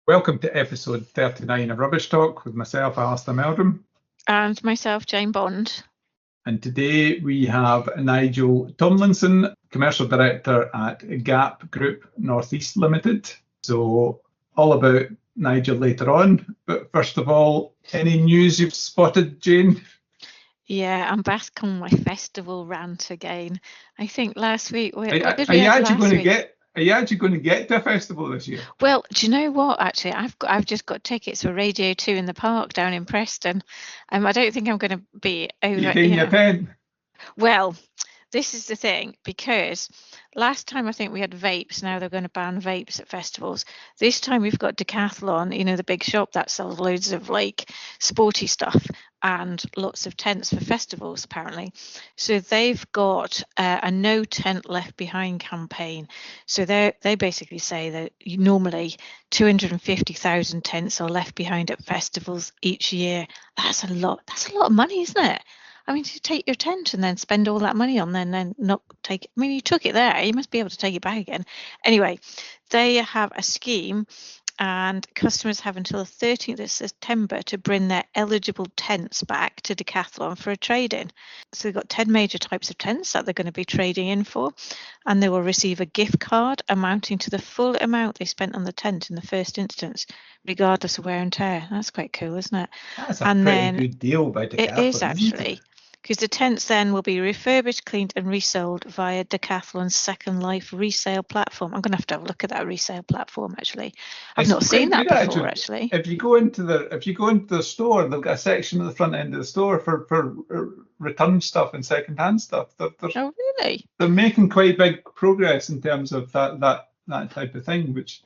Welcome to episode 39 of Rubbish Talk with myself, Alistair Meldrum. And myself, Jane Bond. And today we have Nigel Tomlinson, Commercial Director at Gap Group Northeast Limited. So all about Nigel later on. But first of all, any news you've spotted, Jane? Yeah, I'm back on my festival rant again. I think last week... Are you actually going to get to a festival this year? Well, do you know what? Actually, I've just got tickets for Radio 2 in the park down in Preston. I don't think I'm going to be over. You're in your pen. Well, this is the thing, because last time I think we had vapes. Now they're going to ban vapes at festivals. This time we've got Decathlon, the big shop that sells loads of like sporty stuff and lots of tents for festivals apparently. So they've got a no tent left behind campaign. So they basically say that normally 250,000 tents are left behind at festivals each year. That's a lot of money, isn't it? I mean, to take your tent and then spend all that money on then not take it. I mean, you took it there, you must be able to take it back again. Anyway, they have a scheme and customers have until the 13th of September to bring their eligible tents back to Decathlon for a trade-in. So they've got 10 major types of tents that they're going to be trading in for, and they will receive a gift card amounting to the full amount they spent on the tent in the first instance, regardless of wear and tear. That's quite cool, isn't it? That's a pretty good deal by Decathlon. It is actually. Because the tents then will be refurbished, cleaned and resold via Decathlon's Second Life resale platform. I'm going to have a look at that resale platform actually. I've not seen that before actually. If you go into the store, they've got a section at the front end of the store for return stuff and second-hand stuff. Oh really? They're making quite big progress in terms of that type of thing, which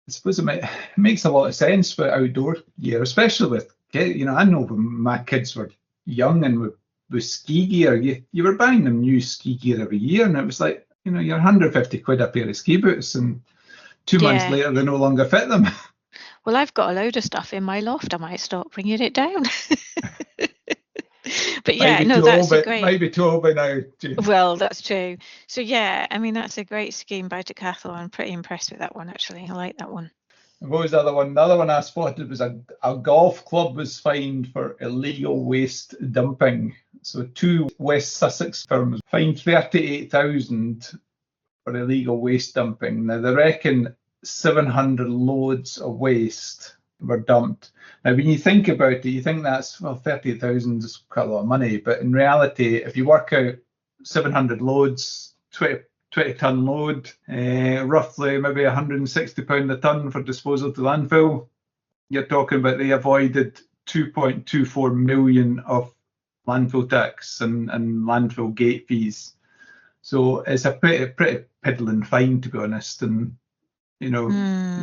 I suppose it makes a lot of sense for outdoor gear, especially with kids. I know when my kids were young and with ski gear, you were buying them new ski gear every year, and it was like, you're 150 quid a pair of ski boots, and 2 months later they no longer fit them. Well, I've got a load of stuff in my loft. I might start bringing it down. But yeah, that's great. Might be too old by now. Well, that's true. So yeah, I mean, that's a great scheme by Decathlon. I'm pretty impressed with that one actually. I like that one. What was the other one? The other one I spotted was a golf club was fined for illegal waste dumping. So 2 West Sussex firms fined 38,000 for illegal waste dumping. Now they reckon 700 loads of waste were dumped. Now when you think about it, you think that's 30,000 is quite a lot of money, but in reality, if you work out 700 loads, 20-ton load, roughly maybe £160 a tonne for disposal to landfill. You're talking about they avoided 2.24 million of landfill tax and landfill gate fees. So it's a pretty piddling fine, to be honest. And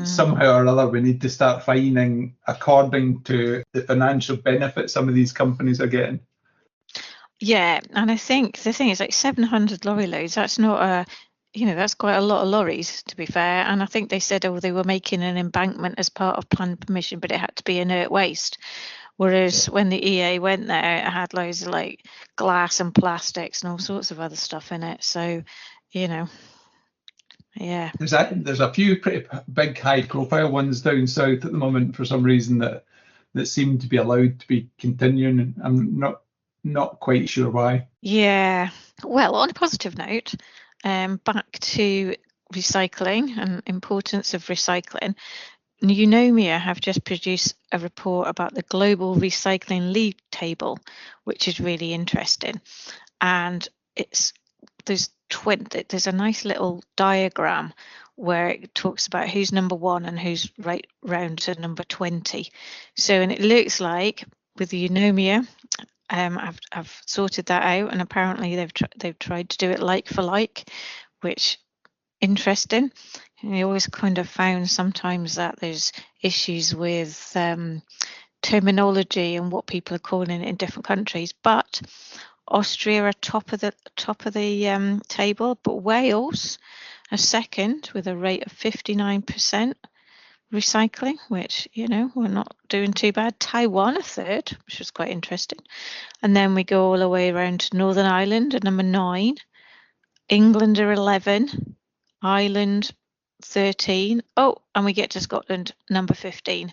somehow or other we need to start fining according to the financial benefit some of these companies are getting. Yeah, and I think the thing is like 700 lorry loads, that's not that's quite a lot of lorries, to be fair. And I think they said, they were making an embankment as part of planned permission, but it had to be inert waste. Whereas when the EA went there, it had loads of like glass and plastics and all sorts of other stuff in it. So, yeah. There's a few pretty big high-profile ones down south at the moment for some reason that seem to be allowed to be continuing. I'm not quite sure why. Yeah. Well, on a positive note, back to recycling and importance of recycling. Eunomia have just produced a report about the global recycling league table, which is really interesting. And there's a nice little diagram where it talks about who's number 1 and who's right round to number 20. So, and it looks like with the Eunomia, I've sorted that out, and apparently they've tried to do it like for like, which interesting. And I always kind of found sometimes that there's issues with terminology and what people are calling it in different countries. But Austria are top of the table, but Wales are second with a rate of 59% recycling, which we're not doing too bad. Taiwan a third, which was quite interesting. And then we go all the way around to Northern Ireland at number 9, England are 11, Ireland 13. Oh, and we get to Scotland number 15,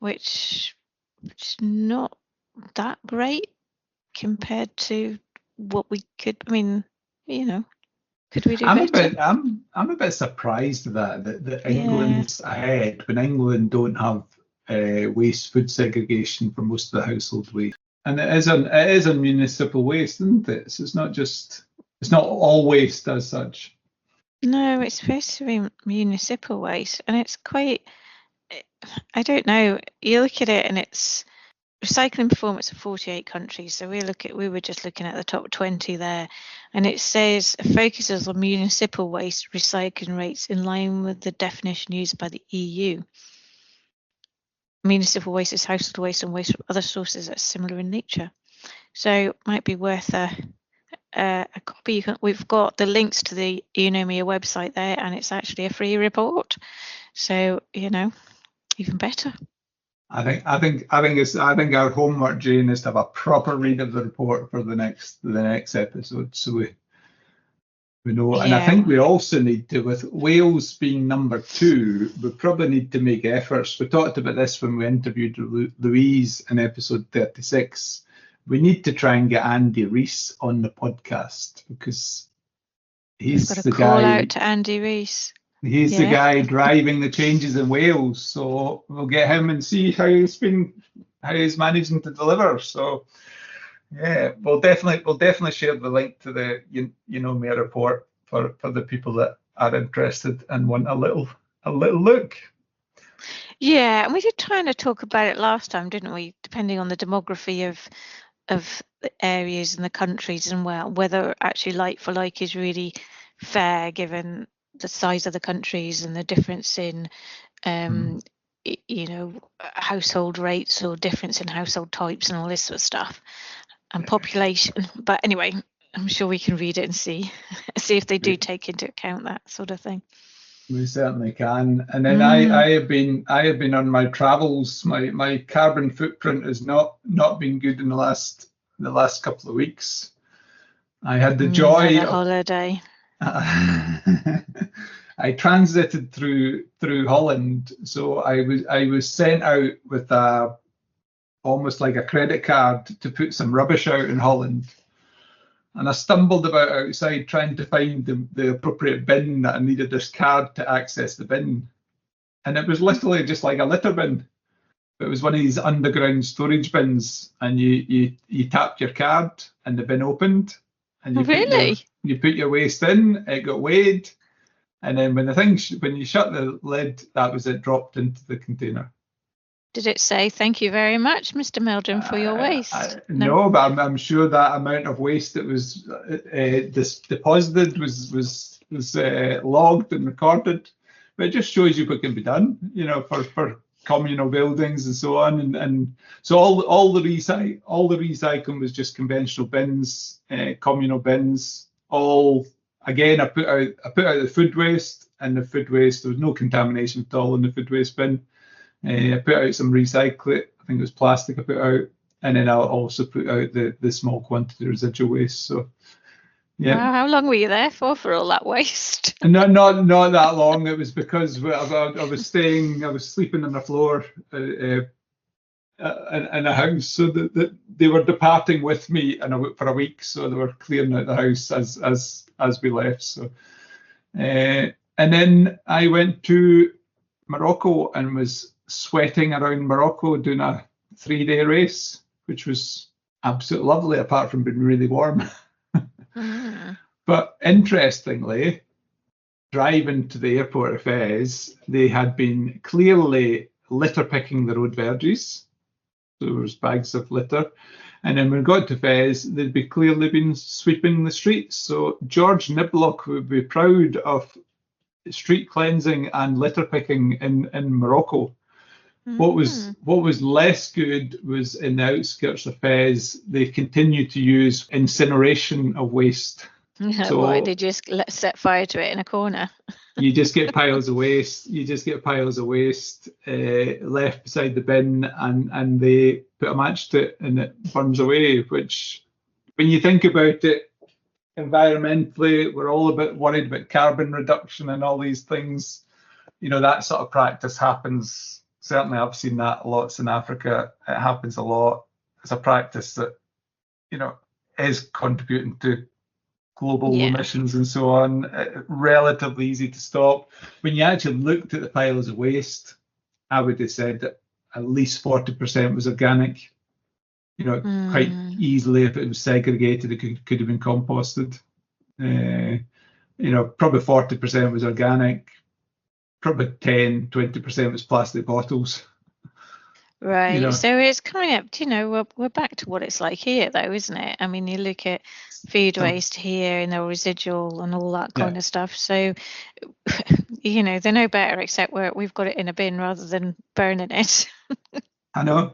which is not that great compared to what we could. I mean, could we do better? I'm a bit surprised that Yeah. England's ahead when England don't have waste food segregation for most of the household waste, and it is a municipal waste, isn't it? So it's not all waste as such. No, it's supposed to be municipal waste, and it's quite. I don't know. You look at it, and it's recycling performance of 48 countries. So we were just looking at the top 20 there, and it says focuses on municipal waste recycling rates in line with the definition used by the EU. Municipal waste is household waste and waste from other sources that are similar in nature. So it might be worth a copy. We've got the links to the Eunomia website there, and it's actually a free report. So even better. I think our homework, Jane, is to have a proper read of the report for the next episode, so we know. And I think we also need to, with Wales being number 2, we probably need to make efforts. We talked about this when we interviewed Louise in episode 36. We need to try and get Andy Rees on the podcast, because he's got the a call guy. out to Andy Rees. He's the guy driving the changes in Wales, so we'll get him and see how he's managing to deliver. So yeah, we'll definitely share the link to the Eunomia report for the people that are interested and want a little look. Yeah, and we did try to talk about it last time, didn't we? Depending on the demography of the areas and the countries, and whether actually like for like is really fair given the size of the countries and the difference in household rates or difference in household types and all this sort of stuff and population. But anyway, I'm sure we can read it and see if they do take into account that sort of thing. We certainly can. And then I have been on my travels. My carbon footprint has not been good in the last couple of weeks. I had the joy of holiday. I transited through Holland, so I was sent out with almost like a credit card to put some rubbish out in Holland, and I stumbled about outside trying to find the appropriate bin that I needed this card to access the bin, and it was literally just like a litter bin. It was one of these underground storage bins, and you tapped your card and the bin opened, and you put your waste in, it got weighed, and then when you shut the lid, that was it, dropped into the container. Did it say thank you very much, Mr. Meldrum, for your waste? No, but I'm sure that amount of waste that was deposited was logged and recorded. But it just shows you what can be done, for communal buildings and so on. And so all the recycling was just conventional bins, communal bins. All again, I put out the food waste, and the food waste, there was no contamination at all in the food waste bin. I put out some recycling, I think it was plastic I put out, and then I'll also put out the small quantity of residual waste. So yeah. Wow, how long were you there for all that waste? No, not that long. It was because I was sleeping on the floor in a house, so that they were departing with me for a week, so they were clearing out the house as we left. So and then I went to Morocco and was sweating around Morocco doing a 3-day race, which was absolutely lovely, apart from being really warm. But interestingly, driving to the airport of Fez, they had been clearly litter picking the road verges. So there was bags of litter. And then when we got to Fez, they'd be clearly been sweeping the streets. So George Niblock would be proud of street cleansing and litter picking in Morocco. What was less good was in the outskirts of Fez, they continued to use incineration of waste. So why they just set fire to it in a corner? You just get piles of waste. Left beside the bin, and they put a match to it, and it burns away. Which, when you think about it, environmentally, we're all a bit worried about carbon reduction and all these things. that sort of practice happens. Certainly, I've seen that lots in Africa. It happens a lot. It's a practice that, is contributing to global emissions and so on. Relatively easy to stop. When you actually looked at the piles of waste, I would have said that at least 40% was organic. Quite easily, if it was segregated, it could have been composted. Probably 40% was organic. Probably 10-20% was plastic bottles. Right. So it's coming up, we're back to what it's like here, though, isn't it? I mean, you look at food waste here and the residual and all that kind of stuff. So, they're no better, except we've got it in a bin rather than burning it. I know.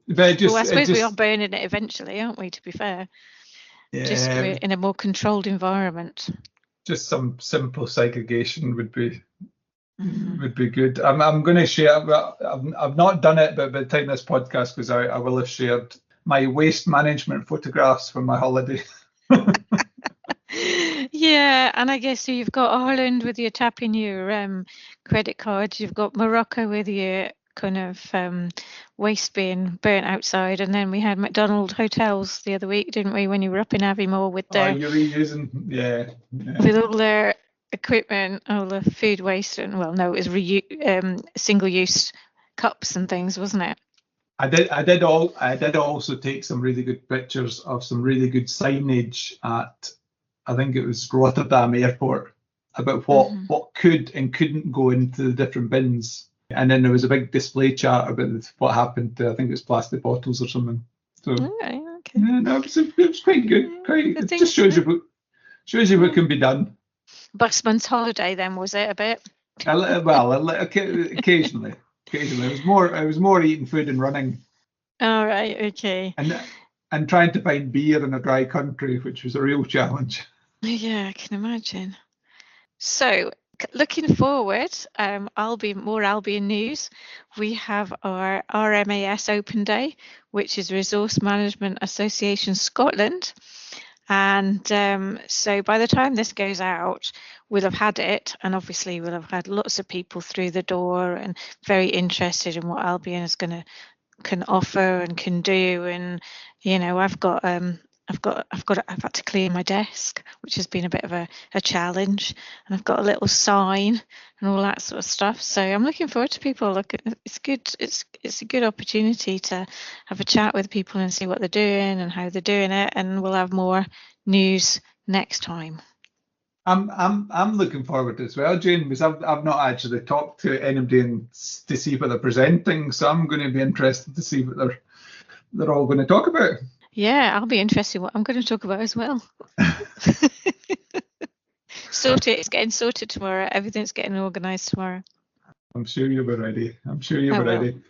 But I suppose we are burning it eventually, aren't we, to be fair? Yeah. Just we're in a more controlled environment. Just some simple segregation would be good. I'm going to share. I've not done it, but by the time this podcast goes out, I will have shared my waste management photographs from my holiday. Yeah, and I guess so you've got Ireland with your tapping your credit cards. You've got Morocco with your kind of waste being burnt outside, and then we had McDonald's hotels the other week, didn't we? When you were up in Aviemore with their you're reusing, with all their equipment, all the food waste, and it was single-use cups and things, wasn't it? I did also take some really good pictures of some really good signage at, I think it was Rotterdam Airport, about what could and couldn't go into the different bins. And then there was a big display chart about what happened to, I think it was plastic bottles or something. So okay. It was quite good. It just shows you what can be done. Busman's holiday then, was it a bit? Occasionally. It was more eating food and running. All right, okay. And trying to find beer in a dry country, which was a real challenge. Yeah, I can imagine. So, looking forward, Albion news. We have our RMAS Open Day, which is Resource Management Association Scotland. And so by the time this goes out, we'll have had it, and obviously we'll have had lots of people through the door and very interested in what Albion can offer and can do. And I've had to clear my desk, which has been a bit of a challenge, and I've got a little sign and all that sort of stuff. So I'm looking forward to people. It's good. It's a good opportunity to have a chat with people and see what they're doing and how they're doing it, and we'll have more news next time. I'm looking forward to it as well, Jane, because I've not actually talked to anybody to see what they're presenting, so I'm going to be interested to see what they're all going to talk about. Yeah, I'll be interested in what I'm going to talk about as well. It's getting sorted tomorrow. Everything's getting organised tomorrow. I'm sure you'll be ready. Ready.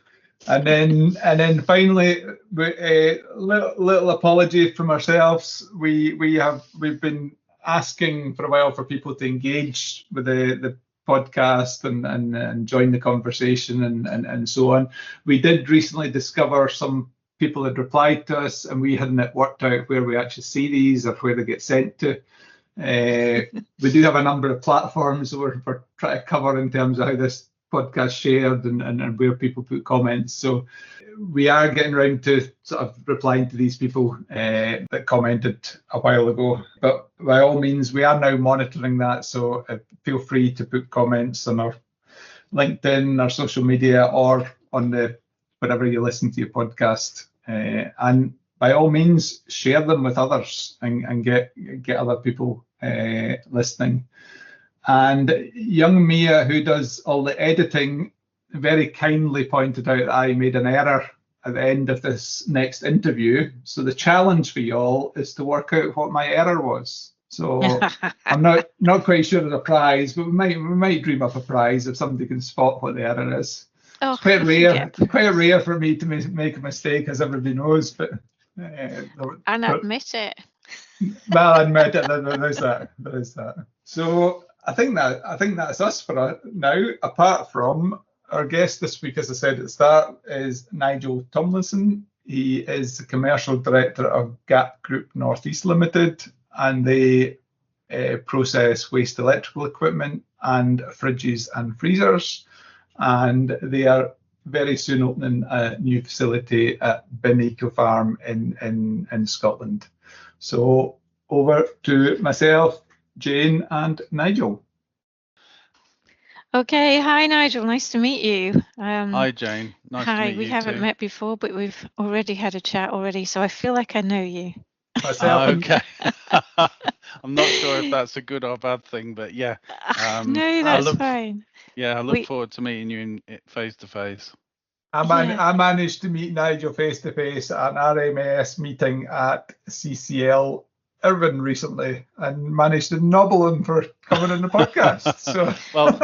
And then finally, a little apology from ourselves. We've been asking for a while for people to engage with the podcast and join the conversation and so on. We did recently discover some people had replied to us, and we hadn't worked out where we actually see these or where they get sent to. We do have a number of platforms that we're trying to cover in terms of how this podcast shared and where people put comments. So we are getting around to sort of replying to these people that commented a while ago. But by all means, we are now monitoring that. So feel free to put comments on our LinkedIn, our social media, or on wherever you listen to your podcast. And by all means, share them with others and get other people listening. And young Mia, who does all the editing, very kindly pointed out that I made an error at the end of this next interview. So the challenge for you all is to work out what my error was. So I'm not quite sure of the prize, but we might dream up a prize if somebody can spot what the error is. Oh, it's quite rare. Yeah. It's quite rare for me to make a mistake, as everybody knows. But and admit it. Well, admit it. There is that. So I think that's us for now. Apart from our guest this week, as I said at the start, is Nigel Tomlinson. He is the commercial director of Gap Group Northeast Limited, and they process waste electrical equipment and fridges and freezers. And they are very soon opening a new facility at Bin Eco Farm in Scotland. So over to myself, Jane, and Nigel. Okay, hi Nigel, nice to meet you. Hi Jane, nice to meet you. We haven't met before, but we've already had a chat already, so I feel like I know you. Myself okay. I'm not sure if that's a good or bad thing, but yeah. No, that's fine. Yeah, I look forward to meeting you face to face. I managed to meet Nigel face to face at an RMS meeting at CCL Irvine recently, and managed to nobble him for coming on the podcast. So, well,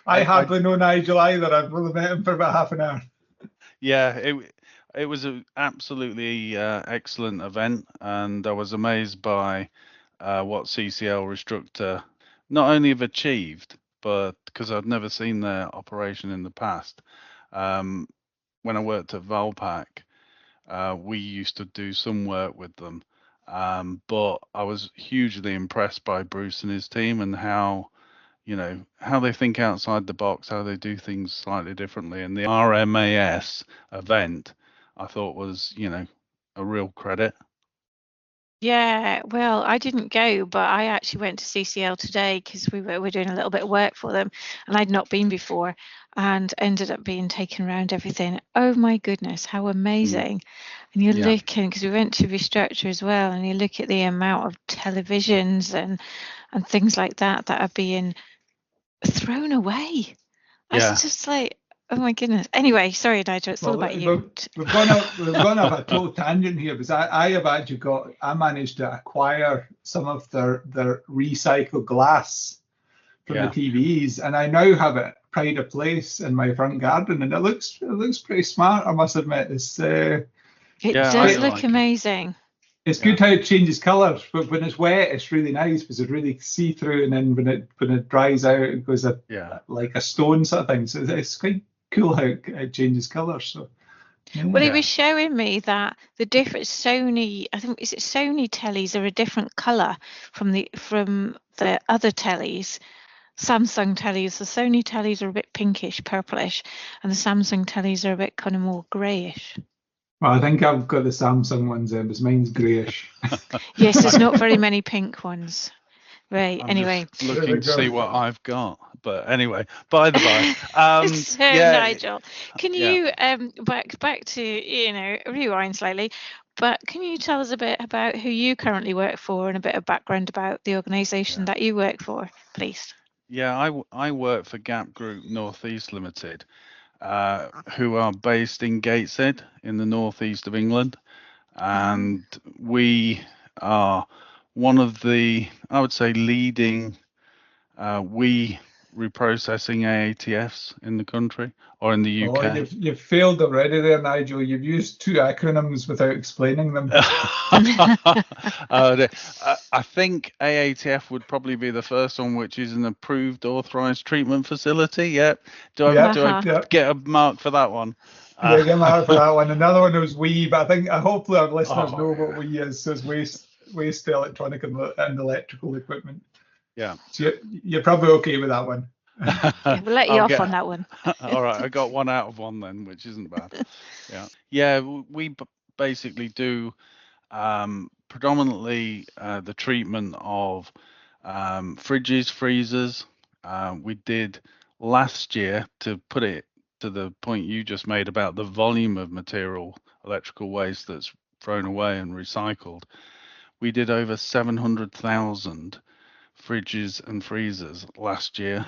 I hardly know Nigel either. I've only met him for about half an hour. Yeah, it was an absolutely excellent event, and I was amazed by what CCL Restructure not only have achieved, but because I'd never seen their operation in the past. When I worked at Valpak, we used to do some work with them, but I was hugely impressed by Bruce and his team and how they think outside the box, how they do things slightly differently. And the RMAS event, I thought was, a real credit. Yeah, well, I didn't go, but I actually went to CCL today because we were doing a little bit of work for them, and I'd not been before, and ended up being taken around everything. Oh my goodness, how amazing! And you're looking, because we went to Restructure as well, and you look at the amount of televisions and things like that are being thrown away. That's just like, oh my goodness. Anyway, sorry, Nigel, it's all about you. We've gone off a total tangent here, because I managed to acquire some of their recycled glass from the TVs, and I now have it pride of place in my front garden, and it looks pretty smart, I must admit. It does look amazing. It's good how it changes colour, but when it's wet, it's really nice because it's really see-through, and then when it dries out, it goes like a stone sort of thing. So it's quite cool how it changes colour. So, well, he was showing me that the different Sony, I think, is it Sony tellies are a different colour from the other tellies. Samsung tellies, the Sony tellies are a bit pinkish, purplish, and the Samsung tellies are a bit kind of more greyish. Well, I think I've got the Samsung ones in, because mine's greyish. Yes, there's not very many pink ones. Right, anyway. Looking to see what I've got. But anyway, by the by. So, Nigel, can you, back to, rewind slightly, but can you tell us a bit about who you currently work for and a bit of background about the organisation that you work for, please? Yeah, I work for Gap Group Northeast Limited, who are based in Gateshead in the northeast of England, and we are one of the, I would say, leading reprocessing AATFs in the country, or in the UK. Oh, you've failed already there, Nigel. You've used two acronyms without explaining them. I think AATF would probably be the first one, which is an approved authorized treatment facility. Yep. Do I get a mark for that one? Yeah, get a mark for that one. Another one was WE, but I think hopefully our listeners know what WE is. So it's waste electronic and electrical equipment. Yeah. So you're probably okay with that one. We'll let you off on that one. All right, I got one out of one then, which isn't bad. Yeah, we basically do predominantly the treatment of fridges, freezers. We did last year, to put it to the point you just made about the volume of material, electrical waste that's thrown away and recycled. We did over 700,000 fridges and freezers last year.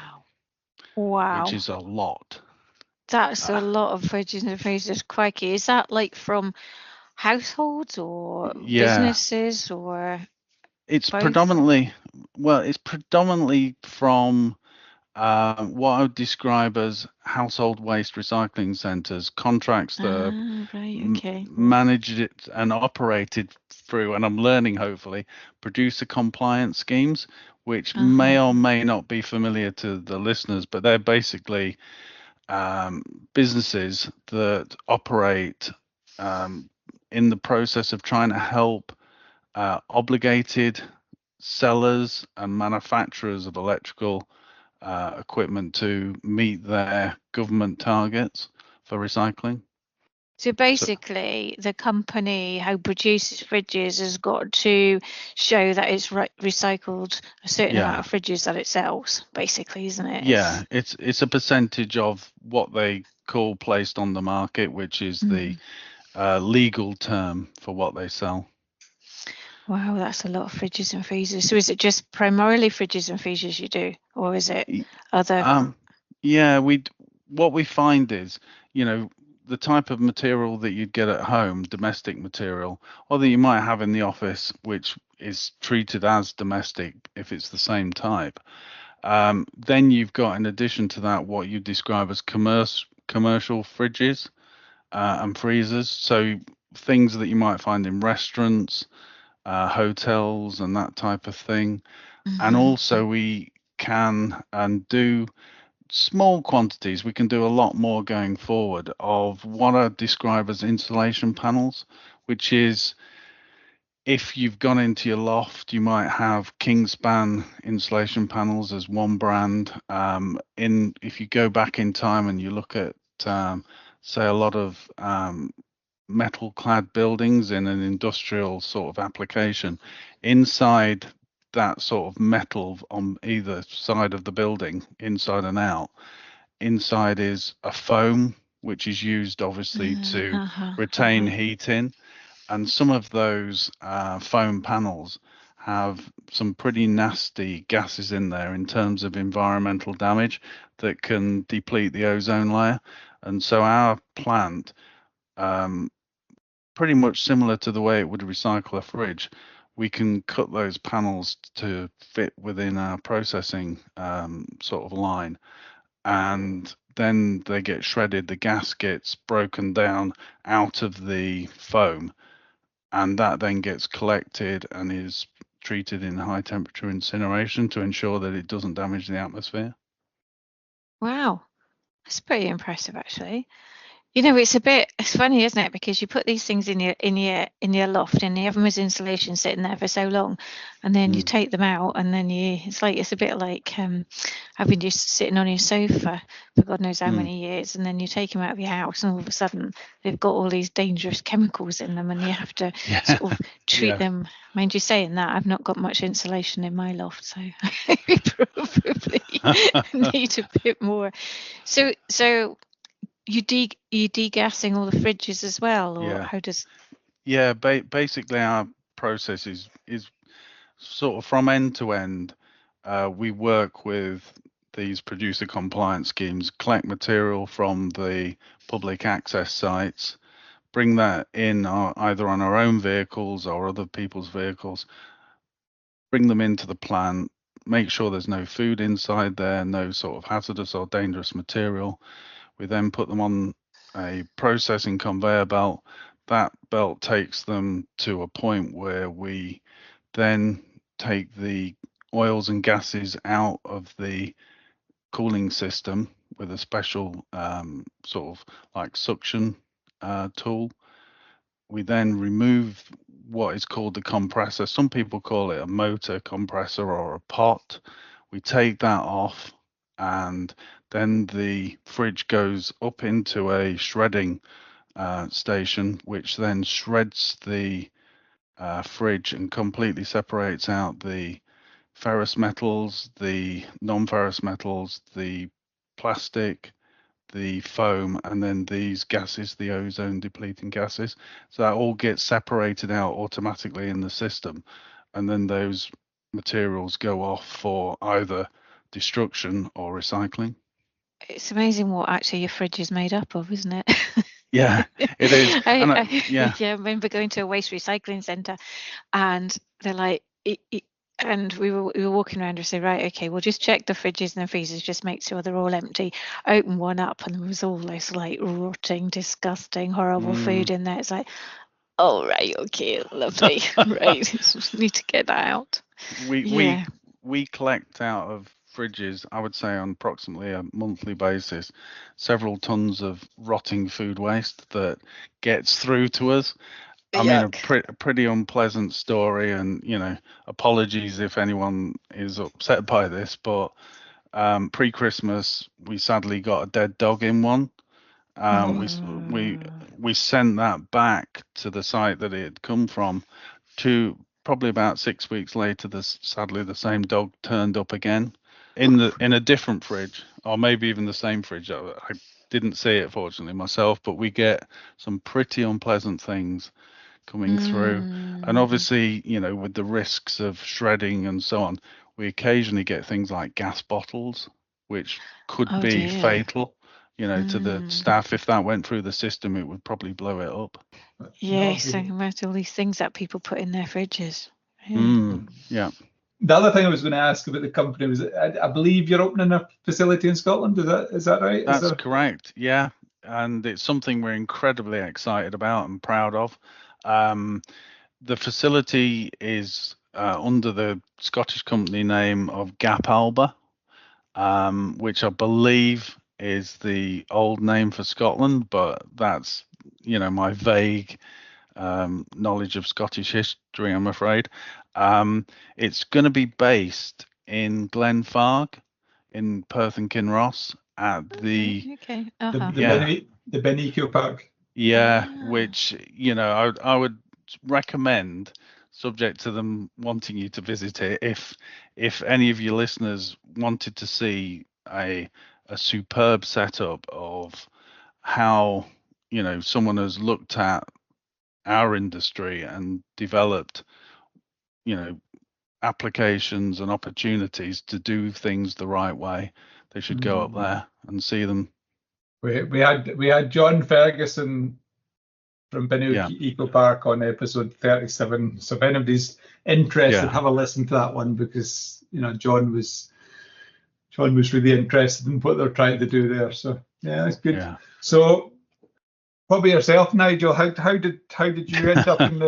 Wow. Which is a lot. That's a lot of fridges and freezers. Crikey. Is that like from households or businesses, or it's both? predominantly from what I would describe as household waste recycling centres, contracts that are managed it and operated through, and I'm learning, hopefully, producer compliance schemes, which may or may not be familiar to the listeners, but they're basically businesses that operate in the process of trying to help obligated sellers and manufacturers of electrical equipment to meet their government targets for recycling. So basically, the company who produces fridges has got to show that it's recycled a certain amount of fridges that it sells, basically, isn't it? Yeah, it's a percentage of what they call placed on the market, which is the legal term for what they sell. Wow, that's a lot of fridges and freezers. So is it just primarily fridges and freezers you do, or is it other? Yeah, what we find is, the type of material that you'd get at home, domestic material, or that you might have in the office, which is treated as domestic if it's the same type. Then you've got, in addition to that, what you describe as commercial fridges and freezers. So things that you might find in restaurants, hotels, and that type of thing. And also we can and do small quantities. We can do a lot more going forward of what I describe as insulation panels, which is, if you've gone into your loft, you might have Kingspan insulation panels as one brand. If you go back in time and you look at, say, a lot of metal-clad buildings in an industrial sort of application, inside that sort of metal on either side of the building, inside and out, inside is a foam, which is used obviously to retain heat in. And some of those foam panels have some pretty nasty gases in there in terms of environmental damage that can deplete the ozone layer. And so our plant, pretty much similar to the way it would recycle a fridge, we can cut those panels to fit within our processing sort of line. And then they get shredded, the gas gets broken down out of the foam, and that then gets collected and is treated in high temperature incineration to ensure that it doesn't damage the atmosphere. Wow, that's pretty impressive, actually. It's funny, isn't it? Because you put these things in your loft and you have them as insulation sitting there for so long, and then you take them out, and then it's a bit like having just sitting on your sofa for God knows how many years, and then you take them out of your house, and all of a sudden they've got all these dangerous chemicals in them, and you have to sort of treat them. Mind you, saying that, I've not got much insulation in my loft, so I probably need a bit more. So you degassing all the fridges as well, or how does? Yeah, basically our process is sort of from end to end. We work with these producer compliance schemes, collect material from the public access sites, bring that in either on our own vehicles or other people's vehicles, bring them into the plant, make sure there's no food inside there, no sort of hazardous or dangerous material. We then put them on a processing conveyor belt. That belt takes them to a point where we then take the oils and gases out of the cooling system with a special sort of like suction tool. We then remove what is called the compressor. Some people call it a motor compressor or a pot. We take that off, and then the fridge goes up into a shredding station, which then shreds the fridge and completely separates out the ferrous metals, the non-ferrous metals, the plastic, the foam, and then these gases, the ozone depleting gases. So that all gets separated out automatically in the system, and then those materials go off for either destruction or recycling. It's amazing what actually your fridge is made up of, isn't it? Yeah, it is. I remember going to a waste recycling centre, and they're like, and we were walking around and say, right, okay, we'll just check the fridges and the freezers, just make sure they're all empty. Open one up, and there was all this like rotting, disgusting, horrible food in there. It's like, oh right, okay, lovely, right, need to get that out. We collect out of fridges, I would say on approximately a monthly basis, several tons of rotting food waste that gets through to us. I mean, a Yuck. pretty unpleasant story, and apologies if anyone is upset by this, but pre-Christmas we sadly got a dead dog in one. Oh, We sent that back to the site that it had come from. To probably about 6 weeks later, sadly the same dog turned up again in a different fridge, or maybe even the same fridge. I didn't see it fortunately myself, but we get some pretty unpleasant things coming through. And obviously, with the risks of shredding and so on, we occasionally get things like gas bottles, which could Oh be dear. fatal, to the staff. If that went through the system, it would probably blow it up. Yes, I can imagine all these things that people put in their fridges. Yeah. Yeah. The other thing I was going to ask about the company was, I believe you're opening a facility in Scotland. Is that right? That's correct. Yeah, and it's something we're incredibly excited about and proud of. The facility is under the Scottish company name of Gap Alba, which I believe is the old name for Scotland, but that's my vague knowledge of Scottish history, I'm afraid. It's going to be based in Glenfarg in Perth and Kinross at the Okay. the Ben Eco Park. Yeah, which I would recommend, subject to them wanting you to visit it, if any of your listeners wanted to see a superb setup of how someone has looked at our industry and developed applications and opportunities to do things the right way. They should go up there and see them. We had John Ferguson from Bennock Eco Park on episode 37. So if anybody's interested, have a listen to that one, because John was really interested in what they're trying to do there. So yeah, that's good. Yeah. So what about yourself, Nigel? How did you end up in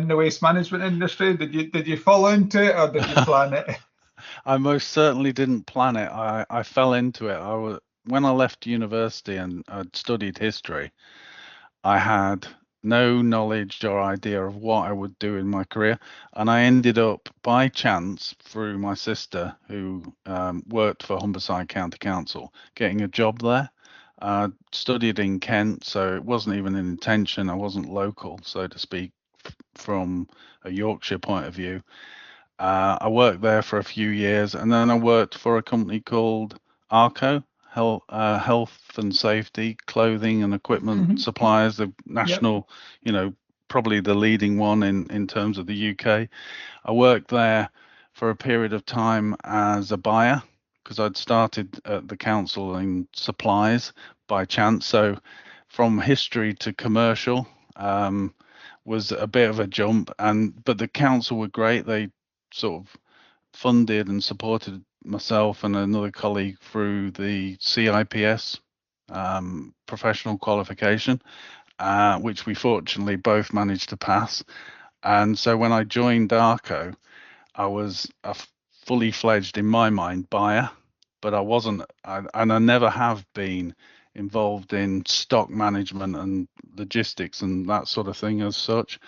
the waste management industry? Did you fall into it, or did you plan it? I most certainly didn't plan it. I fell into it. When I left university and I'd studied history, I had no knowledge or idea of what I would do in my career, and I ended up by chance through my sister, who worked for Humberside County Council, getting a job there. Studied in Kent, so it wasn't even an intention. I wasn't local, so to speak, from a Yorkshire point of view. I worked there for a few years, and then I worked for a company called ARCO, Health and Safety, Clothing and Equipment Suppliers, the national, probably the leading one in terms of the UK. I worked there for a period of time as a buyer, because I'd started at the council in supplies by chance. So from history to commercial was a bit of a jump, but the council were great. They sort of funded and supported myself and another colleague through the CIPS professional qualification, which we fortunately both managed to pass. And so when I joined ARCO, I was a fully fledged, in my mind, buyer, but I wasn't, and I never have been involved in stock management and logistics and that sort of thing as such.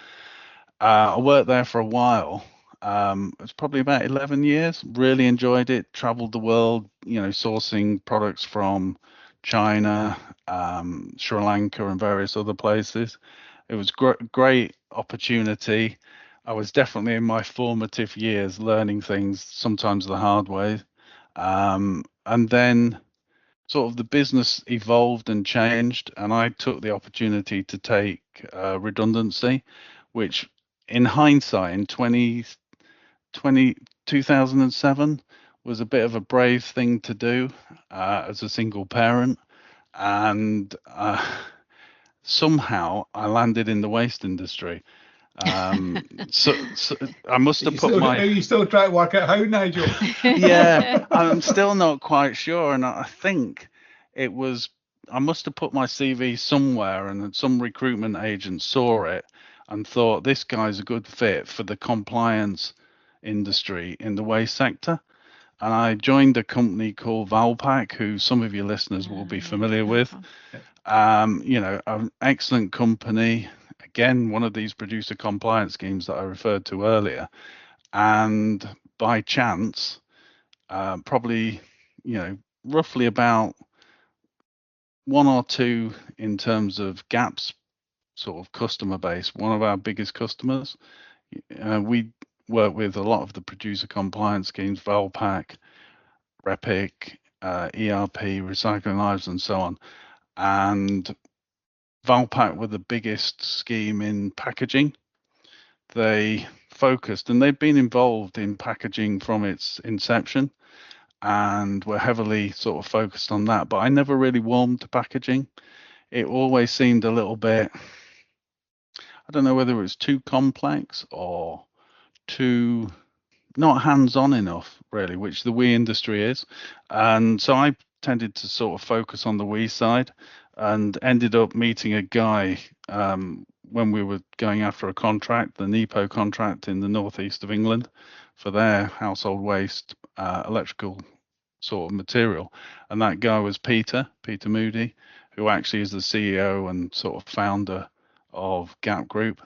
I worked there for a while. It's probably about 11 years. Really enjoyed it. Traveled the world, sourcing products from China, Sri Lanka, and various other places. It was great opportunity. I was definitely in my formative years, learning things sometimes the hard way. And then sort of the business evolved and changed, and I took the opportunity to take redundancy, which in hindsight in 2007 was a bit of a brave thing to do as a single parent. And somehow I landed in the waste industry. So I must have put my... Are you still trying to work out how, Nigel? Yeah, I'm still not quite sure, and I think it was... I must have put my CV somewhere, and some recruitment agent saw it and thought, this guy's a good fit for the compliance industry in the waste sector. And I joined a company called Valpak, who some of your listeners will be familiar with. An excellent company, again, one of these producer compliance schemes that I referred to earlier. And by chance, probably, roughly about one or two in terms of GAP's sort of customer base, one of our biggest customers. We work with a lot of the producer compliance schemes, Valpak, Repic, ERP, Recycling Lives, and so on. And Valpak were the biggest scheme in packaging. They focused, and they've been involved in packaging from its inception, and were heavily sort of focused on that. But I never really warmed to packaging. It always seemed a little bit, I don't know whether it was too complex or too not hands-on enough, really, which the we industry is. And so I tended to sort of focus on the we side, and ended up meeting a guy when we were going after a contract, the NEPO contract in the northeast of England, for their household waste electrical sort of material. And that guy was Peter Moody, who actually is the CEO and sort of founder of Gap Group.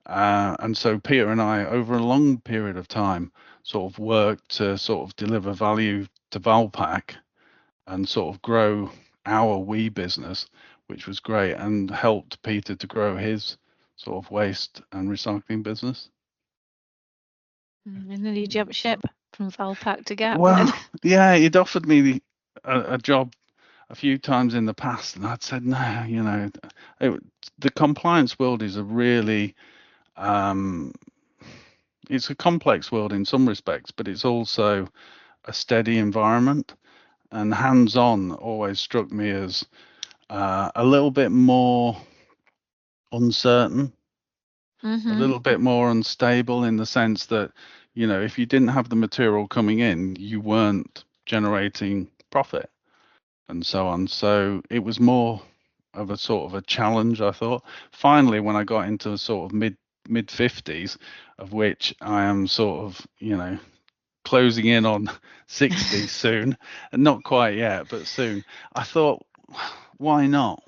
And so Peter and I, over a long period of time, sort of worked to sort of deliver value to Valpak and sort of grow our we business, which was great, and helped Peter to grow his sort of waste and recycling business. And then you jumped ship from Valpak to Gap. Well, yeah, he'd offered me a job a few times in the past, and I'd said no. The compliance world is a really it's a complex world in some respects, but it's also a steady environment, and hands-on always struck me as a little bit more uncertain, a little bit more unstable, in the sense that, if you didn't have the material coming in, you weren't generating profit and so on. So it was more of a sort of a challenge, I thought. Finally, when I got into sort of mid 50s, of which I am sort of, closing in on 60 soon, and not quite yet, but soon, I thought, why not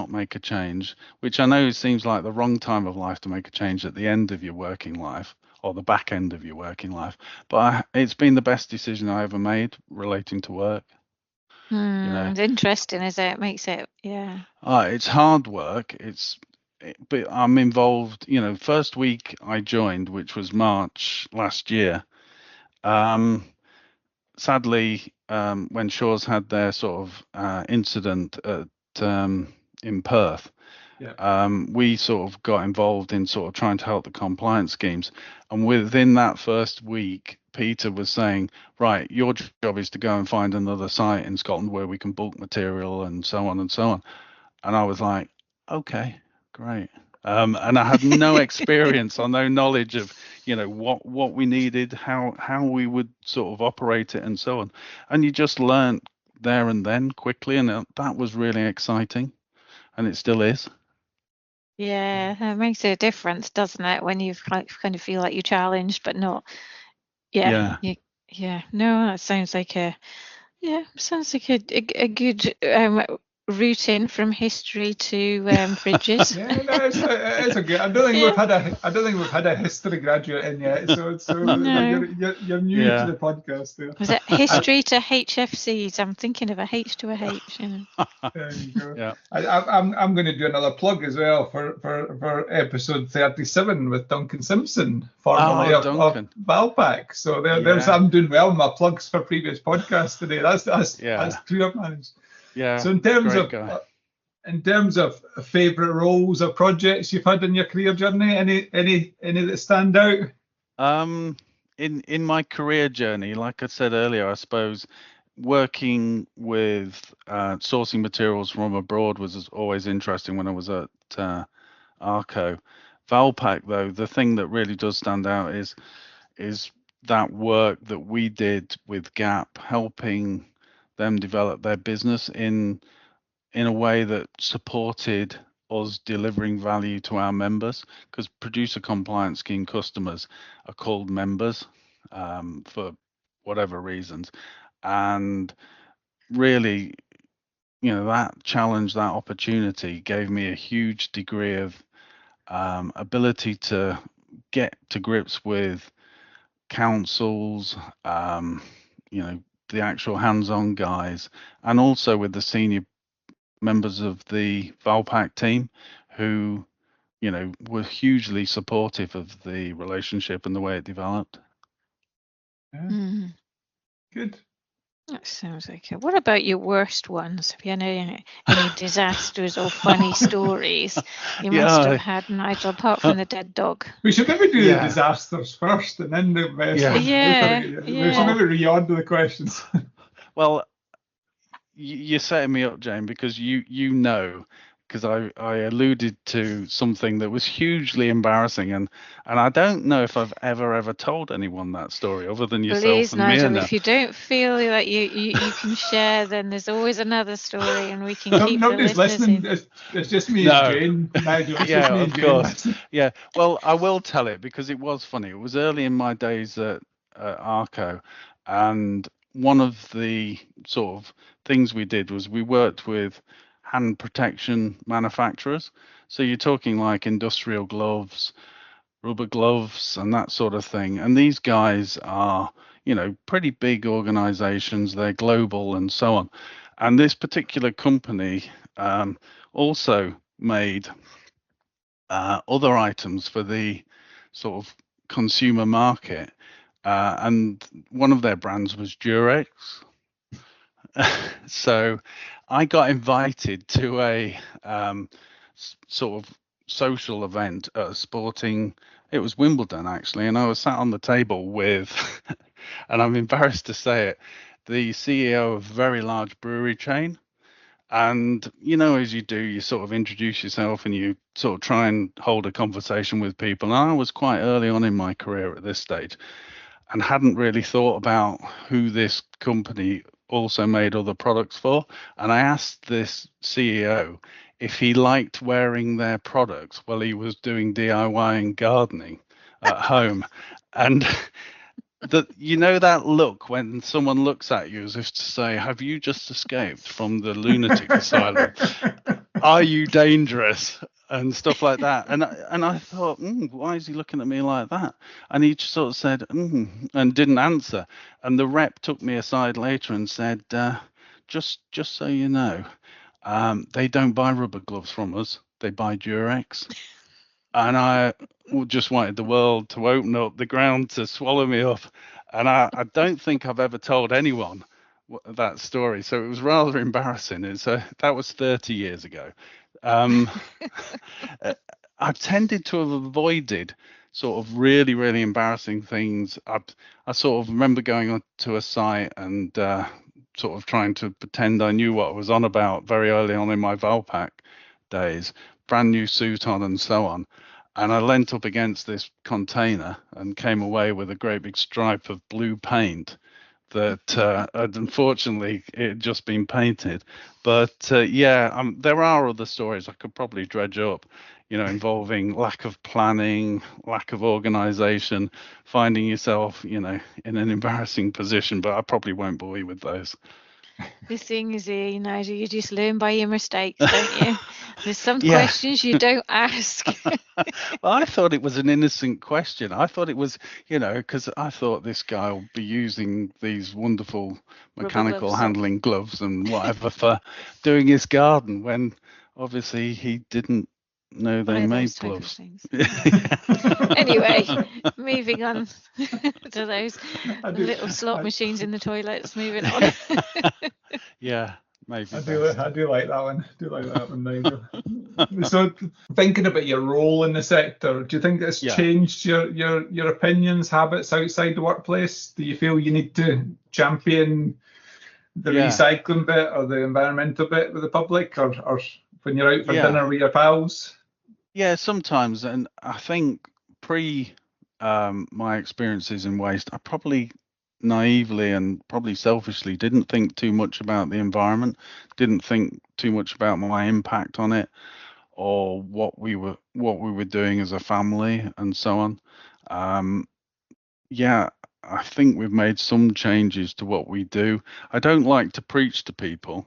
make a change? Which I know seems like the wrong time of life to make a change, at the end of your working life or the back end of your working life, but it's been the best decision I ever made relating to work. It's interesting, is it? Makes it, yeah. It's hard work. But I'm involved. First week I joined, which was March last year. Sadly, when Shaw's had their sort of incident in Perth, we sort of got involved in sort of trying to help the compliance schemes. And within that first week, Peter was saying, right, your job is to go and find another site in Scotland where we can bulk material and so on and so on. And I was like, okay, great. And I had no experience or no knowledge of, what we needed, how we would sort of operate it and so on. And you just learned there and then quickly. And that was really exciting. And it still is. Yeah, it makes a difference, doesn't it? When you kind of feel like you're challenged, but not. Yeah. No, that sounds like a good route in from history to bridges. Yeah, no, it's a good. I don't think we've had a history graduate in yet. So No. you're new to the podcast there. Was it history to HFCs? I'm thinking of a H to a H. There you go. Yeah. I'm going to do another plug as well for episode 37 with Duncan Simpson, formerly of Valpak. So there's I'm doing well in my plugs for previous podcasts today. That's two I've managed. Yeah. So in terms of favourite roles or projects you've had in your career journey, any that stand out? In my career journey, like I said earlier, I suppose working with sourcing materials from abroad was always interesting when I was at Arco. Valpak, though, the thing that really does stand out is that work that we did with Gap, helping them develop their business in a way that supported us delivering value to our members, because producer compliance scheme customers are called members for whatever reasons. And really, that challenge, that opportunity gave me a huge degree of ability to get to grips with councils, the actual hands-on guys, and also with the senior members of the Valpak team who, were hugely supportive of the relationship and the way it developed. Yeah. Good. That sounds okay. What about your worst ones? Have you had any disasters or funny stories? You must have had, Nigel, apart from the dead dog. We should maybe do the disasters first and then the best ones later. We should maybe reorder the questions. Well, you're setting me up, Jane, because because I alluded to something that was hugely embarrassing, and I don't know if I've ever told anyone that story other than yourself. Please, and Nigel, Mia. if you don't feel that you can share, then there's always another story, and we can keep nobody's the listeners listening. in. It's just me and Jane, Nigel. It's just me and Jane. Course. Yeah, well, I will tell it because it was funny. It was early in my days at Arco, and one of the sort of things we did was we worked with hand protection manufacturers. So you're talking like industrial gloves, rubber gloves, and that sort of thing. And these guys are, pretty big organizations. They're global and so on. And this particular company also made other items for the sort of consumer market. And one of their brands was Durex. So I got invited to a sort of social event at a sporting, it was Wimbledon actually, and I was sat on the table with, and I'm embarrassed to say it, the CEO of a very large brewery chain. And, as you do, you sort of introduce yourself and you sort of try and hold a conversation with people. And I was quite early on in my career at this stage and hadn't really thought about who this company also made other products for. And I asked this CEO if he liked wearing their products while he was doing DIY and gardening at home. And that look when someone looks at you as if to say, have you just escaped from the lunatic asylum? Are you dangerous? And stuff like that. And I thought, why is he looking at me like that? And he just sort of said, and didn't answer. And the rep took me aside later and said, just so you know, they don't buy rubber gloves from us. They buy Durex. And I just wanted the world to open up, the ground to swallow me up. And I don't think I've ever told anyone that story. So it was rather embarrassing. That was 30 years ago. I've tended to have avoided sort of really, really embarrassing things. I sort of remember going on to a site and sort of trying to pretend I knew what I was on about very early on in my Valpak days, brand new suit on and so on. And I leant up against this container and came away with a great big stripe of blue paint that unfortunately it had just been painted. But there are other stories I could probably dredge up, involving lack of planning, lack of organization, finding yourself, in an embarrassing position, but I probably won't bore you with those. The thing is, Nigel, you just learn by your mistakes, don't you? There's some questions you don't ask. Well, I thought it was an innocent question. I thought it was, because I thought this guy will be using these wonderful mechanical handling gloves and whatever for doing his garden, when obviously he didn't know they made gloves. Anyway, moving on to those little slot machines in the toilets. Moving on. Yeah, maybe. I do like that one. Nigel. So, thinking about your role in the sector, do you think it's changed your opinions, habits outside the workplace? Do you feel you need to champion the recycling bit or the environmental bit with the public, or when you're out for dinner with your pals? Yeah, sometimes. And I think my experiences in waste, I probably naively and probably selfishly didn't think too much about the environment, didn't think too much about my impact on it, or what we were doing as a family and so on. I think we've made some changes to what we do. I don't like to preach to people,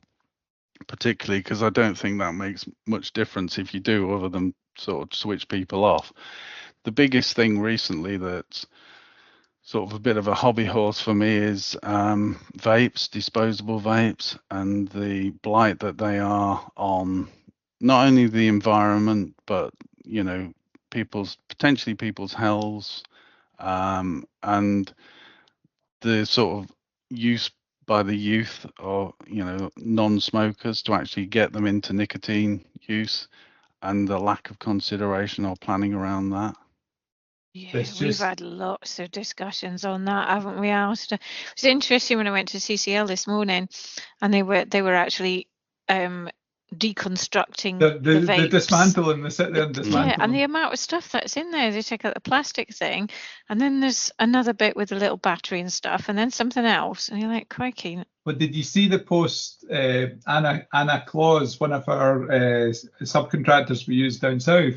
particularly because I don't think that makes much difference if you do, other than sort of switch people off. The biggest thing recently that's sort of a bit of a hobby horse for me is vapes, disposable vapes, and the blight that they are on not only the environment, but potentially people's health, and the sort of use by the youth or non-smokers to actually get them into nicotine use, and the lack of consideration or planning around that. Yeah, we've had lots of discussions on that, haven't we, Alistair? It was interesting when I went to CCL this morning, and they were actually deconstructing the vapes. The dismantling, they sit there and dismantle. Yeah, and the amount of stuff that's in there. They take out the plastic thing, and then there's another bit with a little battery and stuff, and then something else, and you're like, crikey. But did you see the post? Anna Claus, one of our subcontractors we use down south,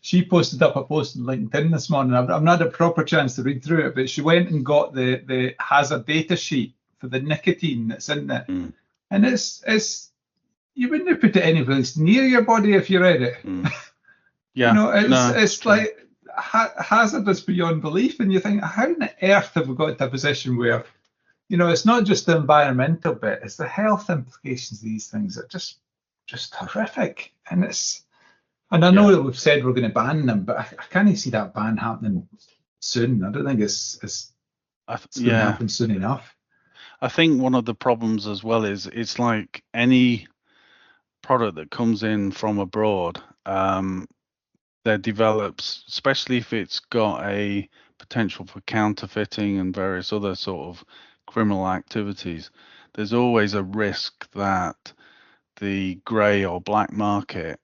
she posted up a post on LinkedIn this morning. I've not had a proper chance to read through it, but she went and got the hazard data sheet for the nicotine that's in there. And it's you wouldn't have put it anywhere near your body if you read it. Yeah, it's like hazardous beyond belief, and you think, how on earth have we got to a position where, it's not just the environmental bit, it's the health implications of these things are just horrific. And I know that we've said we're going to ban them, but I can't see that ban happening soon. I don't think it's going to happen soon enough. I think one of the problems as well is it's like any product that comes in from abroad that develops, especially if it's got a potential for counterfeiting and various other sort of criminal activities, there's always a risk that the grey or black market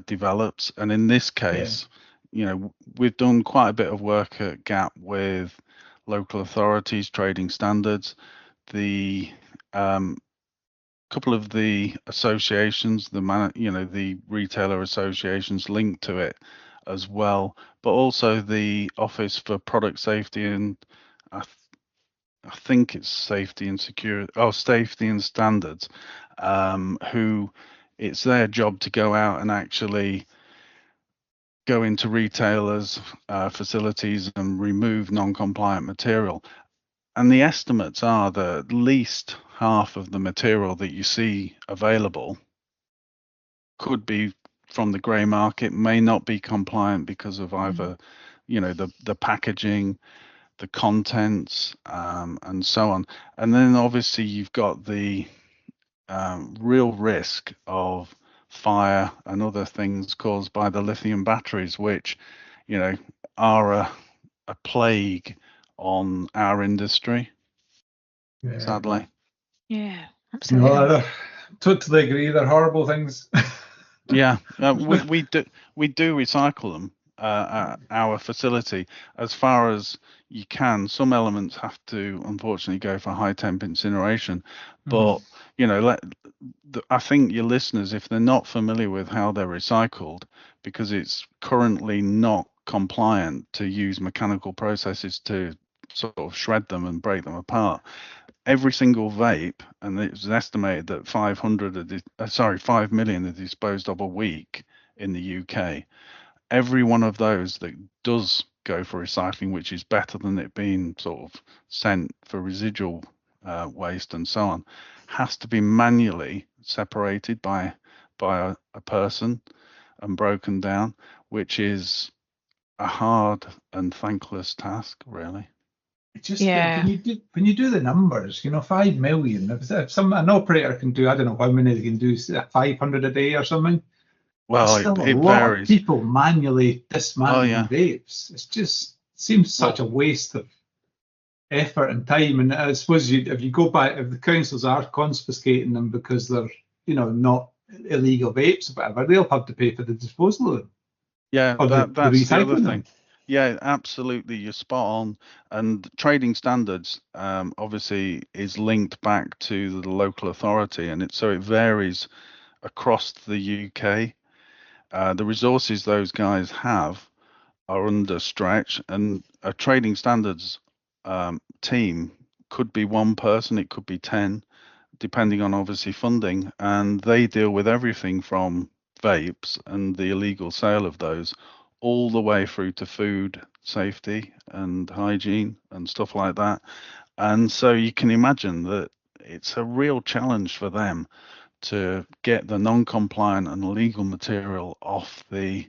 develops. And in this case, we've done quite a bit of work at GAP with local authorities, trading standards, the couple of the associations, the retailer associations linked to it as well, but also the Office for Product Safety and I think it's Safety and Standards, who it's their job to go out and actually go into retailers' facilities and remove non-compliant material. And the estimates are that at least half of the material that you see available could be from the grey market, may not be compliant because of either, the packaging, the contents, and so on. And then obviously you've got the real risk of fire and other things caused by the lithium batteries, which, are a plague on our industry, sadly. Yeah, absolutely. No, I totally agree. They're horrible things. Yeah, we do recycle them at our facility as far as you can. Some elements have to unfortunately go for high temp incineration, but I think your listeners, if they're not familiar with how they're recycled, because it's currently not compliant to use mechanical processes to sort of shred them and break them apart. Every single vape, and it was estimated that 5 million are disposed of a week in the UK. Every one of those that does go for recycling, which is better than it being sort of sent for residual waste and so on, has to be manually separated by a person and broken down, which is a hard and thankless task, really. Just when you do the numbers, 5 million. If an operator can do, I don't know how many they can do, 500 a day or something. Well, still it a lot varies. of people manually dismantling vapes. It just seems such a waste of effort and time. And I suppose if you go back, if the councils are confiscating them because they're not illegal vapes or whatever, they'll have to pay for the disposal of them. Yeah, that's the other thing. Them. Yeah, absolutely. You're spot on. And trading standards obviously is linked back to the local authority, and it varies across the UK. The resources those guys have are under stretch, and a trading standards team could be one person, it could be 10, depending on obviously funding, and they deal with everything from vapes and the illegal sale of those, all the way through to food safety and hygiene and stuff like that. And so you can imagine that it's a real challenge for them to get the non-compliant and illegal material off the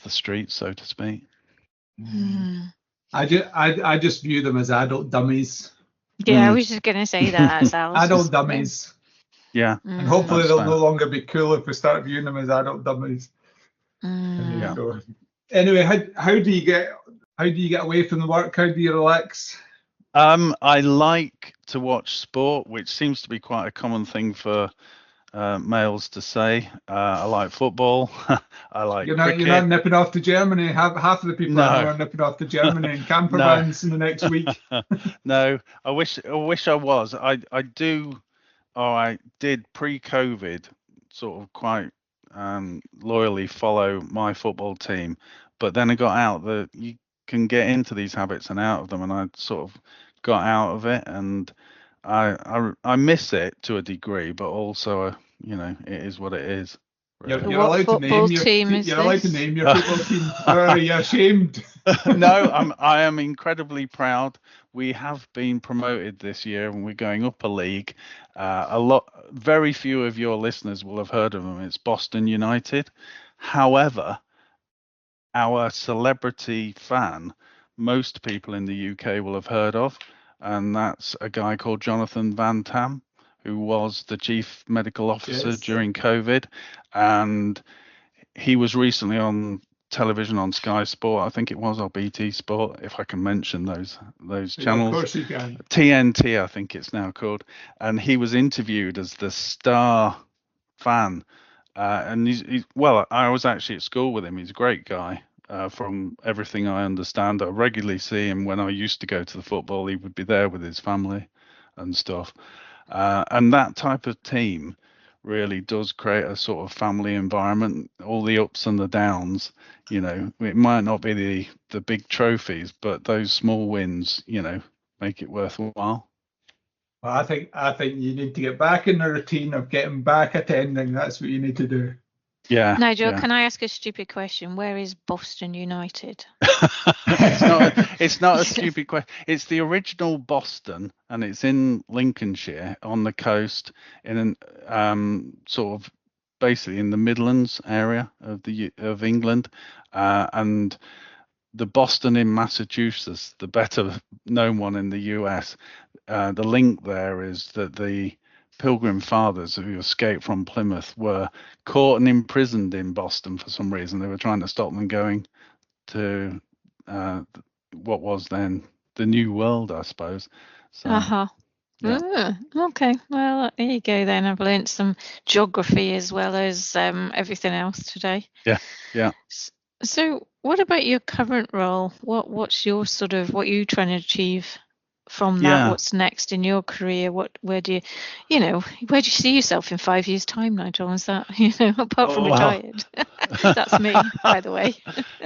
street, so to speak. I just view them as adult dummies. Yeah, I was just going to say that. That's Alice's. Adult dummies. Yeah. And hopefully That's they'll fair. no longer be cool if we start viewing them as adult dummies. Yeah. So, anyway, how do you get away from the work? How do you relax? I like to watch sport, which seems to be quite a common thing for males to say. I like football. I like cricket. You're not nipping off to Germany. Half of the people I know are nipping off to Germany in camper vans in the next week. No, I wish I was. I do, or I did pre-COVID sort of quite loyally follow my football team, but then I got out that you can get into these habits and out of them, and I sort of got out of it, and I miss it to a degree, but also it is what it is. Really. You're allowed to name your team. You're allowed to name your football team. Or are you ashamed? No, I am incredibly proud. We have been promoted this year, and we're going up a league. Very few of your listeners will have heard of them. It's Boston United. However, our celebrity fan, most people in the UK will have heard of, and that's a guy called Jonathan Van Tam, who was the chief medical officer during COVID, and he was recently on television on Sky Sport, I think it was, or BT Sport, if I can mention those channels. Of course you can. TNT, I think it's now called, and he was interviewed as the star fan, and he's I was actually at school with him. He's a great guy. From everything I understand, I regularly see him when I used to go to the football. He would be there with his family and stuff. And that type of team really does create a sort of family environment, all the ups and the downs. It might not be the big trophies, but those small wins, make it worthwhile. Well, I think you need to get back in the routine of getting back attending. That's what you need to do. Yeah. Nigel, yeah. Can I ask a stupid question? Where is Boston United? It's not a stupid question. It's the original Boston, and it's in Lincolnshire on the coast, in sort of basically in the Midlands area of England, and the Boston in Massachusetts, the better known one in the US. The link there is that the Pilgrim Fathers who escaped from Plymouth were caught and imprisoned in Boston for some reason. They were trying to stop them going to what was then the New World, I suppose. So, yeah. Okay, well, there you go then. I've learnt some geography as well as everything else today. Yeah. So what about your current role? What's your what are you trying to achieve from that? Yeah. What's next in your career? Where do you see yourself in 5 years' time, Nigel? Is that apart from retired? That's me, by the way.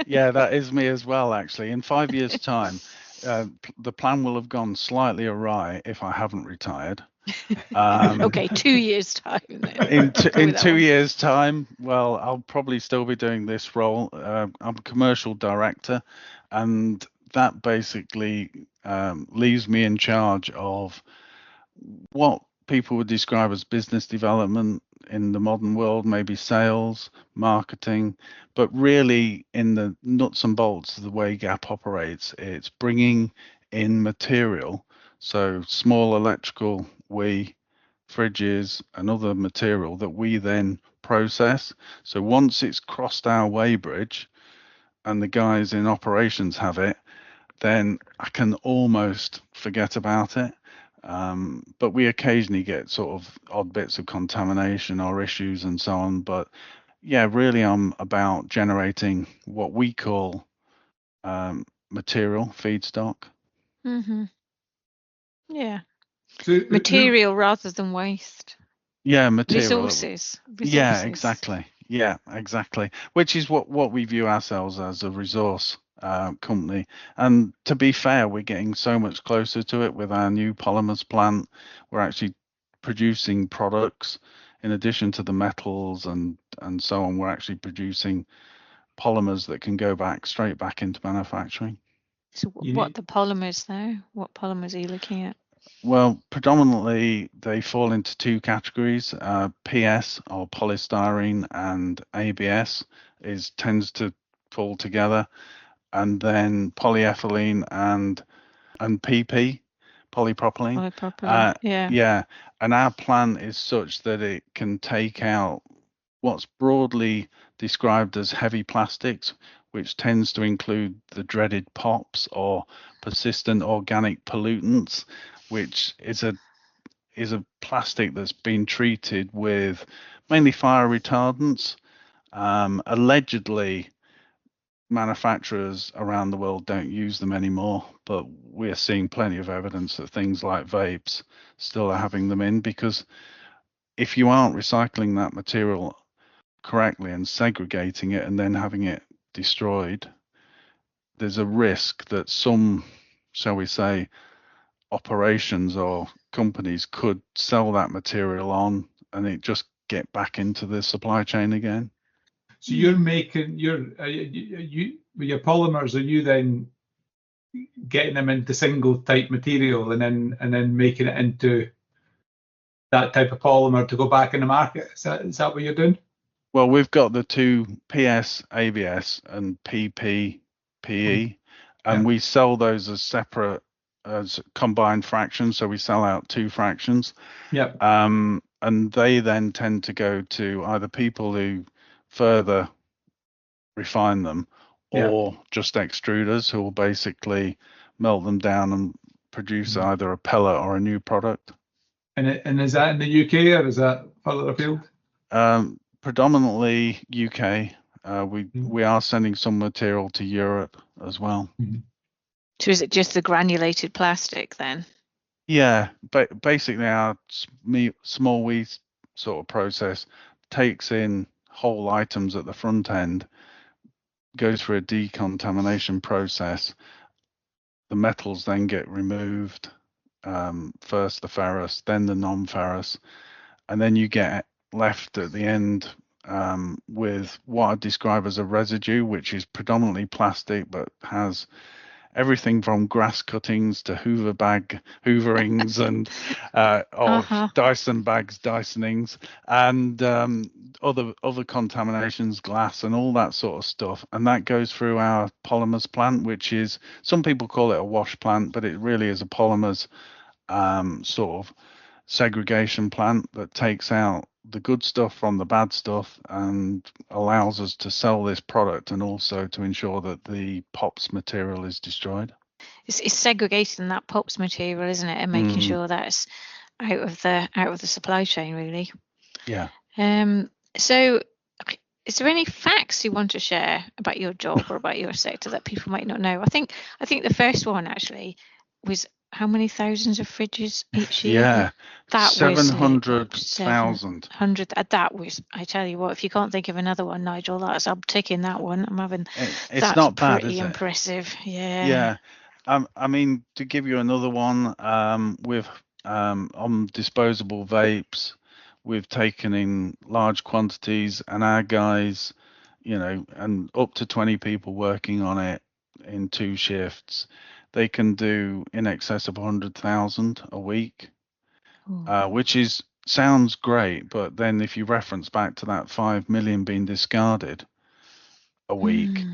Yeah, that is me as well, actually. In 5 years' time, the plan will have gone slightly awry if I haven't retired. Okay, 2 years' time. In 2 years' time, well, I'll probably still be doing this role. I'm a commercial director, and that basically leaves me in charge of what people would describe as business development in the modern world, maybe sales, marketing, but really in the nuts and bolts of the way Gap operates, it's bringing in material, so small electrical, fridges and other material that we then process. So once it's crossed our weighbridge and the guys in operations have it, then I can almost forget about it. But we occasionally get sort of odd bits of contamination or issues and so on. But yeah, really I'm about generating what we call material, feedstock. Mm-hmm. Yeah. So, material rather than waste. Yeah, material. Resources. Yeah, exactly. Yeah, exactly. Which is what we view ourselves as, a resource company. And to be fair, we're getting so much closer to it with our new polymers plant. We're actually producing products in addition to the metals and so on, we're actually producing polymers that can go straight back into manufacturing. So what the polymers though? What polymers are you looking at? Well, predominantly they fall into two categories. PS, or polystyrene, and ABS tends to fall together, and then polyethylene and PP, polypropylene. Polypropylene, Yeah, and our plant is such that it can take out what's broadly described as heavy plastics, which tends to include the dreaded POPs, or persistent organic pollutants, which is a plastic that's been treated with mainly fire retardants. Allegedly, manufacturers around the world don't use them anymore, but we're seeing plenty of evidence that things like vapes still are having them in, because if you aren't recycling that material correctly and segregating it and then having it destroyed, there's a risk that some, shall we say, operations or companies could sell that material on and it just get back into the supply chain again. So you're making you with your polymers, are you then getting them into single type material and then making it into that type of polymer to go back in the market? Is that what you're doing? Well, we've got the two PS, ABS, and PP, PE, and we sell those as separate, as combined fractions. So we sell out two fractions. Yeah. And they then tend to go to either people who further refine them, or just extruders who will basically melt them down and produce either a pellet or a new product. And is that in the UK or is that further afield? Predominantly UK. We are sending some material to Europe as well. So is it just the granulated plastic then? Yeah, but basically our small wee sort of process takes in whole items at the front end, goes through a decontamination process. The metals then get removed, first the ferrous, then the non-ferrous, and then you get left at the end with what I describe as a residue, which is predominantly plastic but has everything from grass cuttings to hooverings and Dyson bags, Dysonings, and other contaminations, glass and all that sort of stuff. And that goes through our polymers plant, which is, some people call it a wash plant, but it really is a polymers sort of segregation plant that takes out the good stuff from the bad stuff and allows us to sell this product, and also to ensure that the POPs material is destroyed. It's segregating that POPs material, isn't it, and making sure that it's out of the supply chain, really. Yeah. So, is there any facts you want to share about your job or about your sector that people might not know? I think the first one actually was, how many thousands of fridges each year? Yeah, that 700,000. That was, I tell you what, if you can't think of another one, Nigel, I'm taking that one. I'm having. It's not bad, pretty is it? Impressive. Yeah. Yeah. I mean, to give you another one, with on disposable vapes, we've taken in large quantities, and our guys, and up to 20 people working on it in 2 shifts, they can do in excess of 100,000 a week, which sounds great. But then if you reference back to that 5 million being discarded a week,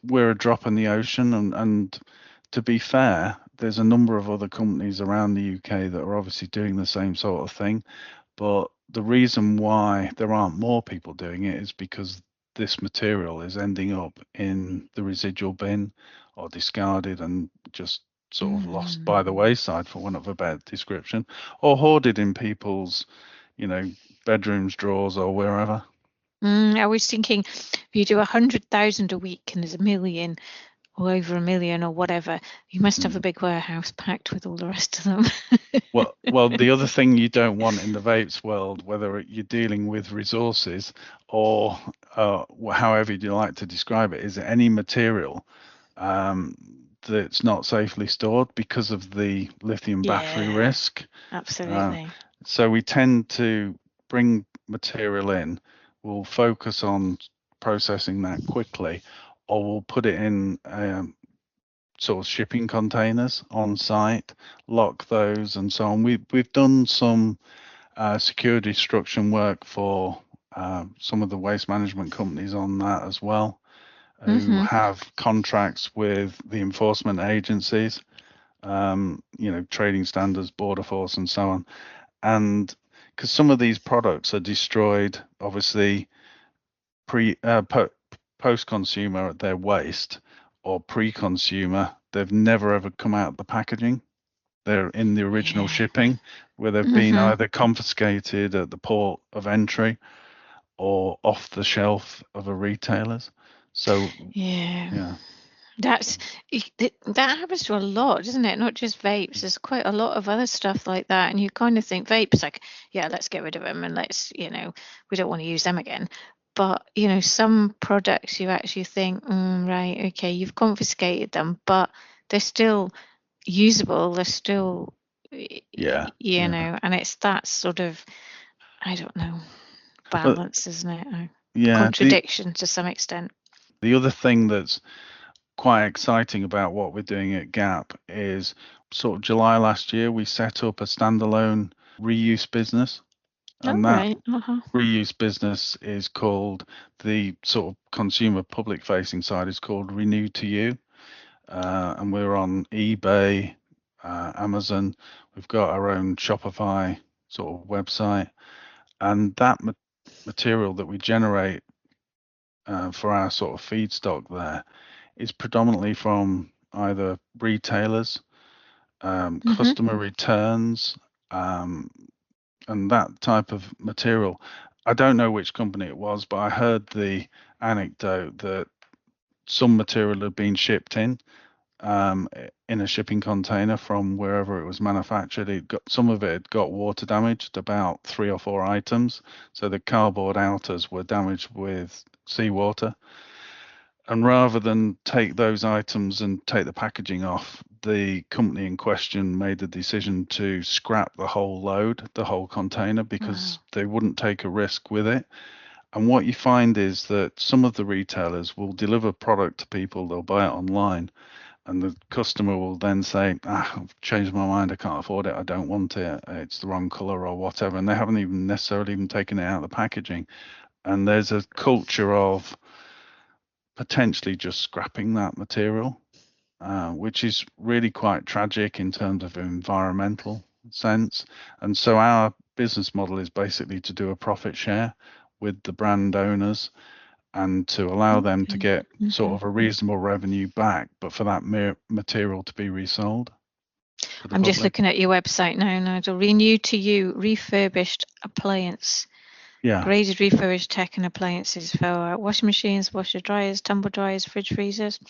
we're a drop in the ocean. And to be fair, there's a number of other companies around the UK that are obviously doing the same sort of thing. But the reason why there aren't more people doing it is because this material is ending up in the residual bin or discarded and just sort of lost by the wayside, for want of a better description, or hoarded in people's, bedrooms, drawers, or wherever. I was thinking, if you do 100,000 a week and there's 1 million or over 1 million or whatever, you must have a big warehouse packed with all the rest of them. Well, the other thing you don't want in the vapes world, whether you're dealing with resources or however you like to describe it, is any material that's not safely stored because of the lithium battery risk. Absolutely. So we tend to bring material in, we'll focus on processing that quickly, or we'll put it in sort of shipping containers on site, lock those, and so on. We've done some secure destruction work for some of the waste management companies on that as well, who have contracts with the enforcement agencies, trading standards, border force, and so on. And because some of these products are destroyed, obviously, post-consumer at their waste, or pre-consumer, they've never ever come out of the packaging. They're in the original shipping, where they've been either confiscated at the port of entry or off the shelf of a retailer's. So yeah. That happens to a lot, doesn't it? Not just vapes. There's quite a lot of other stuff like that, and you kind of think vapes like, yeah, let's get rid of them, and let's, we don't want to use them again. But some products you actually think, right, okay, you've confiscated them, but they're still usable. They're still, and it's that sort of, I don't know, balance, isn't it? Contradiction to some extent. The other thing that's quite exciting about what we're doing at Gap is sort of July last year, we set up a standalone reuse business. And reuse business is called, the sort of consumer public facing side is called Renew to You. And we're on eBay, Amazon. We've got our own Shopify sort of website. And that material that we generate for our sort of feedstock there is predominantly from either retailers, customer returns, and that type of material. I don't know which company it was, but I heard the anecdote that some material had been shipped in a shipping container from wherever it was manufactured. Some of it had got water damaged, about 3 or 4 items. So the cardboard outers were damaged with seawater. And rather than take those items and take the packaging off, the company in question made the decision to scrap the whole load, the whole container, because they wouldn't take a risk with it. And what you find is that some of the retailers will deliver product to people, they'll buy it online, and the customer will then say, I've changed my mind, I can't afford it, I don't want it, it's the wrong color or whatever, and they haven't even necessarily taken it out of the packaging. And there's a culture of potentially just scrapping that material, which is really quite tragic in terms of environmental sense. And so our business model is basically to do a profit share with the brand owners and to allow them to get sort of a reasonable revenue back, but for that material to be resold. I'm just looking at your website now, Nigel. Renew to You refurbished appliance. Graded refurbished tech and appliances for washing machines, washer dryers, tumble dryers, fridge freezers.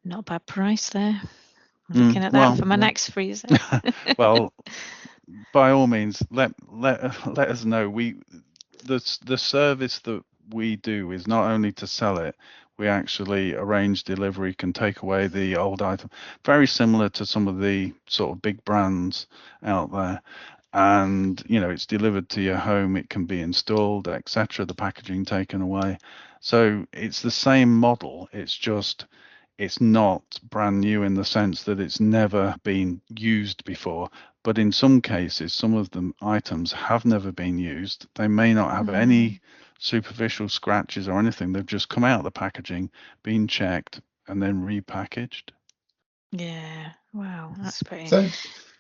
Not a bad price there. I'm looking at that for my next freezer. Well, by all means, let us know. The service that we do is not only to sell it, we actually arrange delivery, can take away the old item, very similar to some of the sort of big brands out there. And it's delivered to your home, it can be installed, etc., the packaging taken away. So it's the same model, it's just it's not brand new in the sense that it's never been used before, but in some cases some of the items have never been used. They may not have any superficial scratches or anything, they've just come out of the packaging, been checked, and then repackaged. Wow, that's pretty.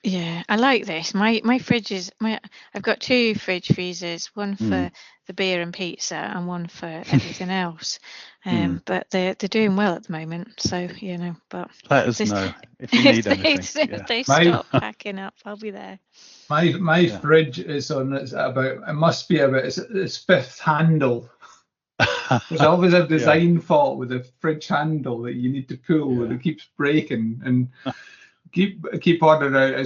Yeah, I like this. My fridge is I've got 2 fridge freezers, one for the beer and pizza and one for everything else. But they're doing well at the moment, so but let us know if you need anything. If they stop packing up, I'll be there. My fridge is on its 5th handle. There's always a design fault with the fridge handle that you need to pull and it keeps breaking, and keep ordering out.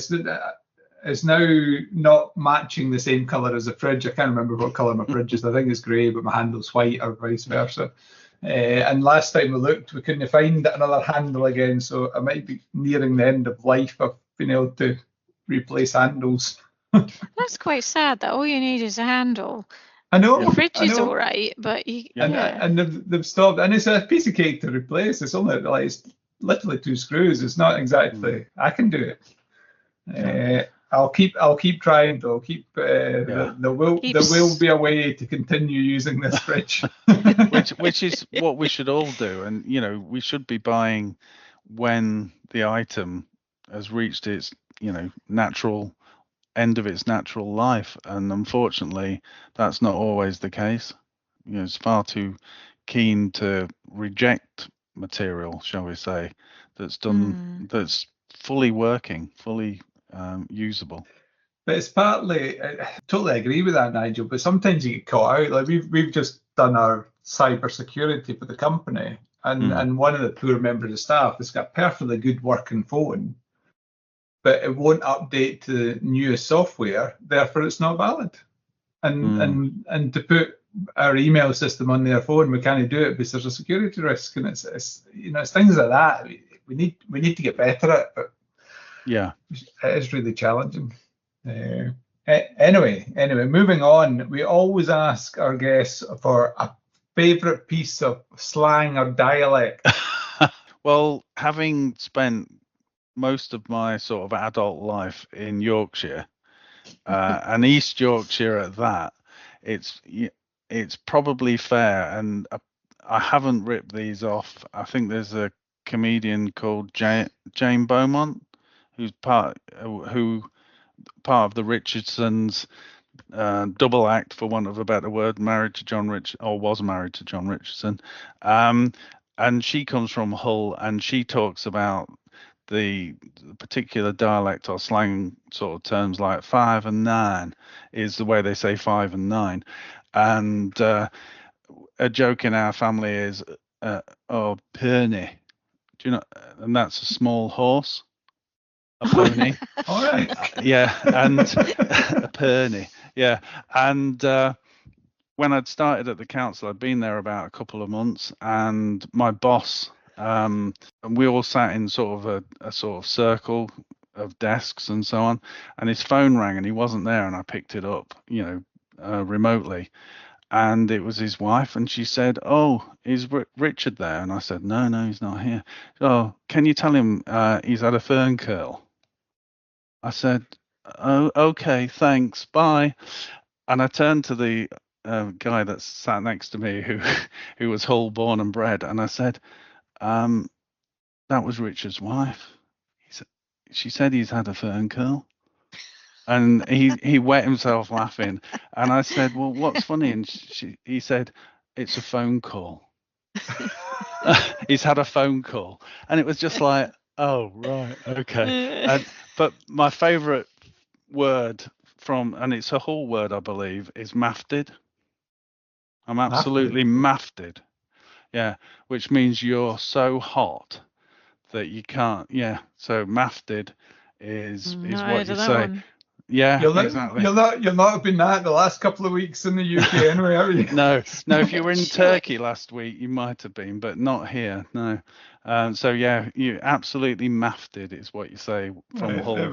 It's now not matching the same colour as the fridge. I can't remember what colour my fridge is. I think it's grey, but my handle's white, or vice versa. And last time we looked, we couldn't find another handle again, so I might be nearing the end of life of being able to replace handles. That's quite sad that all you need is a handle, I know, The fridge I is know. all right, but And yeah. and they've stopped, and it's a piece of cake to replace. It's only like it's literally 2 screws. It's not exactly. I can do it. Yeah. I'll keep trying though. Keep Yeah. there will be a way to continue using this fridge. Which is what we should all do, and we should be buying when the item has reached its natural end of its natural life, and unfortunately that's not always the case. It's far too keen to reject material, shall we say, that's fully working, fully usable. But it's partly, I totally agree with that, Nigel. But sometimes you get caught out. Like we've just done our cyber security for the company, and one of the poor members of staff has got a perfectly good working phone, but it won't update to the newest software. Therefore, it's not valid. And to put our email system on their phone, we can't do it because there's a security risk, and it's it's things like that. We need to get better at it, but Yeah. it is really challenging. Anyway, moving on. We always ask our guests for a favourite piece of slang or dialect. Well, having spent most of my sort of adult life in Yorkshire, and East Yorkshire at that, it's probably fair, and I haven't ripped these off. I think there's a comedian called Jane Beaumont who's part of the Richardsons double act, for want of a better word, married to was married to John Richardson, and she comes from Hull, and she talks about the particular dialect or slang sort of terms like 5 and 9 is the way they say 5 and 9, and a joke in our family is pony. Do you know? And that's a small horse, a pony. All right. Yeah, and a pony. Yeah, and when I'd started at the council, I'd been there about a couple of months, and my boss, and we all sat in sort of a sort of circle of desks and so on, and his phone rang and he wasn't there, and I picked it up, remotely, and it was his wife, and she said, "Oh, is Richard there?" And I said, "No, he's not here." "Oh, can you tell him he's had a fern curl?" I said, "Oh, okay, thanks, bye." And I turned to the guy that sat next to me, who was Hull born and bred, and I said, "That was Richard's wife." She said he's had a fern curl, and he wet himself laughing. And I said, "Well, what's funny?" And he said, "It's a phone call." He's had a phone call, and it was just like, "Oh, right, okay." But my favourite word and it's a Hull word, I believe, is mafted. I'm absolutely mafted. Yeah, which means you're so hot that you can't. Yeah, so mafted is what you say. One. Yeah, You'll exactly. You'll not have been that the last couple of weeks in the UK anyway, are you? No. If you were in Turkey last week, you might have been, but not here. No. So yeah, you absolutely mafted is what you say from Right, Hull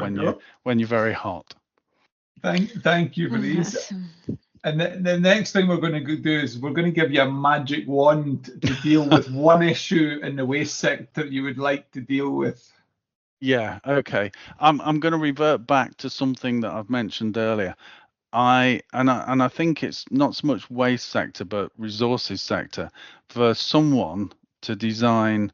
when you're very hot. Thank you for these. And the next thing we're going to do is we're going to give you a magic wand to deal with one issue in the waste sector you would like to deal with. Yeah, okay. I'm going to revert back to something that I've mentioned earlier. I think it's not so much waste sector but resources sector, for someone to design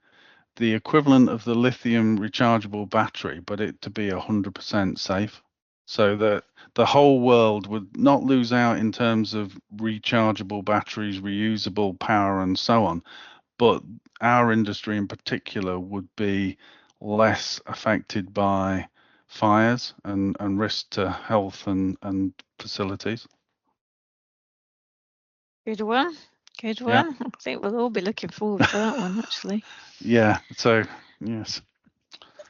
the equivalent of the lithium rechargeable battery, but it to be 100% safe, so that the whole world would not lose out in terms of rechargeable batteries, reusable power, and so on, but our industry in particular would be less affected by fires and risk to health and facilities. Good one. Yeah. I think we'll all be looking forward to that one, actually. Yeah. So yes.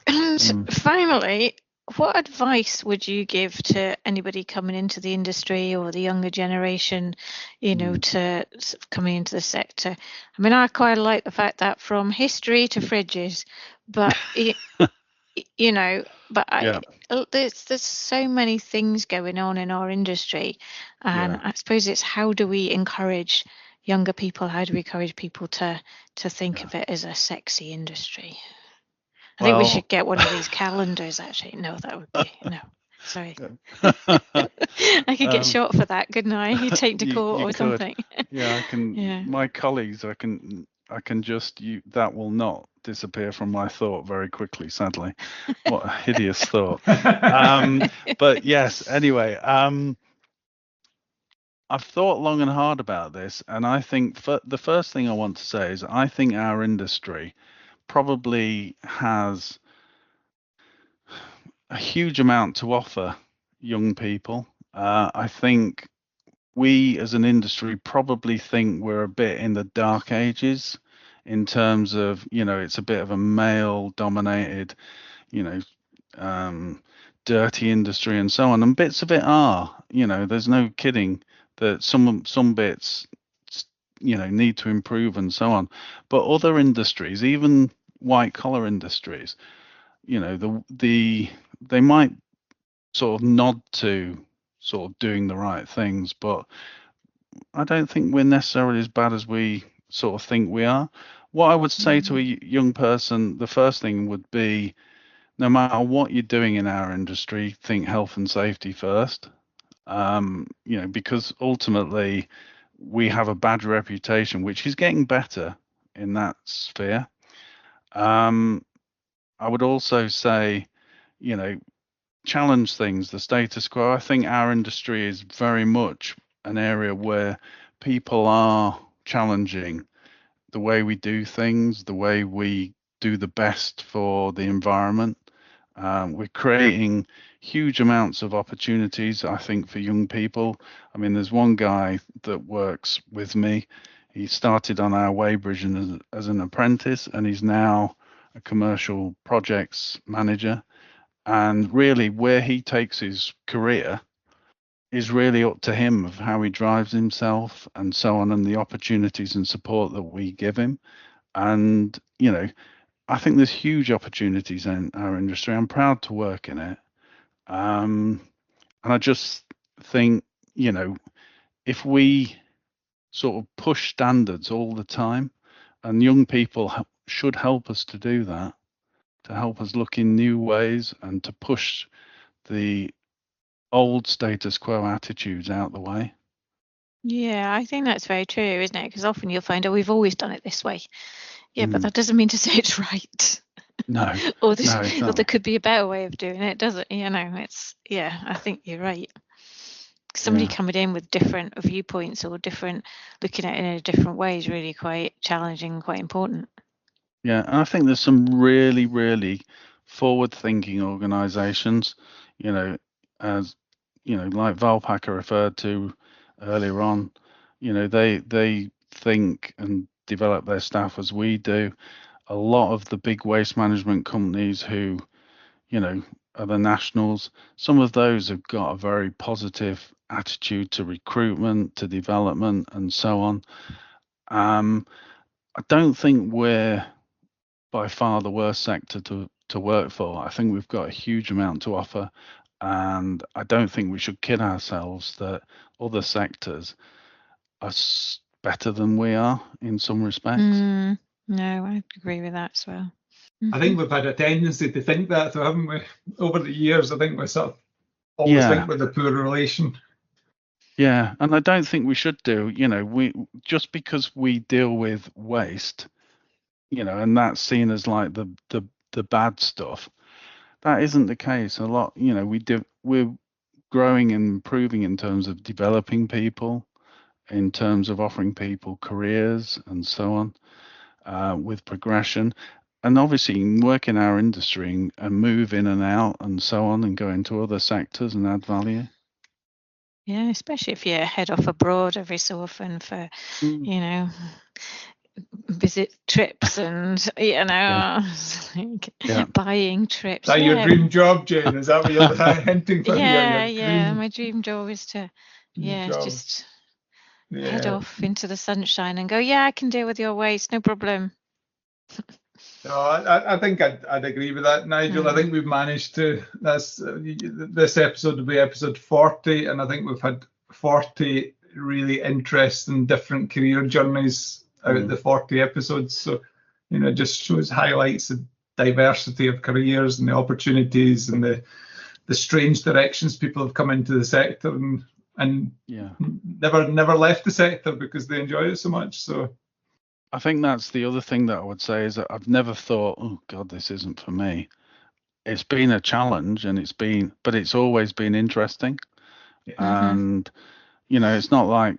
And finally, what advice would you give to anybody coming into the industry or the younger generation, to sort of coming into the sector? I mean, I quite like the fact that from history to fridges, but you know, but Yeah. there's so many things going on in our industry, and Yeah. I suppose it's how do we encourage younger people? How do we encourage people to think Yeah. of it as a sexy industry? I think we should get one of these calendars. Actually, no, that would be no. Sorry, I could get shot for that, couldn't I? You take to court you or could. something. Yeah, I can. Yeah. My colleagues, I can just that will not disappear from my thought very quickly, sadly. What a hideous thought. But yes, anyway, I've thought long and hard about this, and I think the first thing I want to say is I think our industry probably has a huge amount to offer young people. I think we as an industry probably think we're a bit in the dark ages in terms of, it's a bit of a male dominated, you know, dirty industry and so on. And bits of it are, there's no kidding that some bits, need to improve and so on. But other industries, even white collar industries, they might sort of nod to sort of doing the right things, but I don't think we're necessarily as bad as we sort of think we are. What I would say to a young person, the first thing would be, no matter what you're doing in our industry, think health and safety first. Because ultimately we have a bad reputation, which is getting better in that sphere. I would also say, challenge things, the status quo. I think our industry is very much an area where people are challenging the way we do things, the way we do the best for the environment. We're creating huge amounts of opportunities, I think, for young people. I mean, there's one guy that works with me. He started on our weighbridge as an apprentice, and he's now a commercial projects manager. And really, where he takes his career is really up to him of how he drives himself and so on, and the opportunities and support that we give him. And, I think there's huge opportunities in our industry. I'm proud to work in it. And I just think, if we sort of push standards all the time, and young people should help us to do that, to help us look in new ways and to push the old status quo attitudes out the way. Yeah, I think that's very true, isn't it? Because often you'll find, oh, we've always done it this way. Yeah, but that doesn't mean to say it's right. No. Or exactly. there could be a better way of doing it, does it? I think you're right. Somebody coming in with different viewpoints or looking at it in a different way is really quite challenging, quite important. Yeah, and I think there's some really, really forward-thinking organisations, as like Valpaca referred to earlier on. They think and develop their staff as we do. A lot of the big waste management companies who, are the nationals, some of those have got a very positive attitude to recruitment, to development, and so on. I don't think we're by far the worst sector to work for. I think we've got a huge amount to offer, and I don't think we should kid ourselves that other sectors are better than we are in some respects. No, I agree with that as well. I think we've had a tendency to think that, though, haven't we? Over the years, I think we sort of always think with a poor relation. Yeah, and I don't think we should do. We just because we deal with waste, and that's seen as like the bad stuff. That isn't the case. A lot, we're growing and improving in terms of developing people, in terms of offering people careers and so on, with progression. And obviously work in our industry and move in and out and so on and go into other sectors and add value. Yeah, especially if you head off abroad every so often for, visit trips and, buying trips. Is that your dream job, Jane? Is that what you're hinting for here? Yeah, my dream job is to, just head off into the sunshine and go, I can deal with your waste, no problem. No, I think I'd agree with that, Nigel. I think we've managed to. This episode will be episode 40, and I think we've had 40 really interesting, different career journeys out of the 40 episodes. So, it just highlights the diversity of careers and the opportunities and the strange directions people have come into the sector and never left the sector because they enjoy it so much. So I think that's the other thing that I would say is that I've never thought, oh God, this isn't for me. It's been a challenge, but it's always been interesting. And it's not like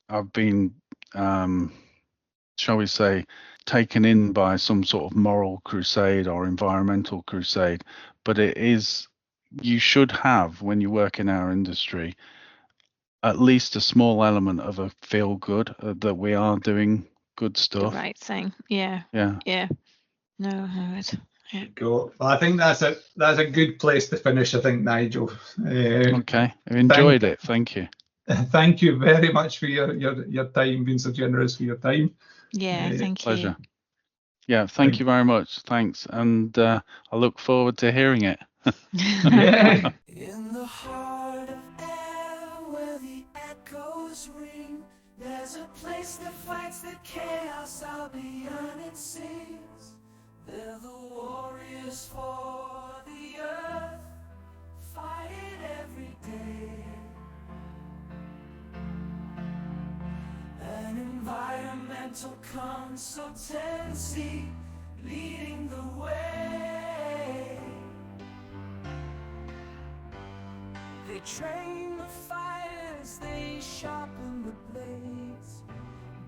I've been, shall we say, taken in by some sort of moral crusade or environmental crusade, but it is. You should have, when you work in our industry, at least a small element of a feel good that we are doing good stuff. The right thing. Yeah. No, it's Cool. Well, I think that's a good place to finish, I think, Nigel. Okay. I've enjoyed it. Thank you. Thank you very much for your time, being so generous for your time. Yeah, thank pleasure. you. Yeah, thank you very much. Thanks. And I look forward to hearing it. Yeah. In the heart of air where the echoes ring, there's a place that fights the chaos out beyond it sings. They're the warriors for the earth, fighting every day. An environmental consultancy leading the way. They train the fighters, they sharpen the blades,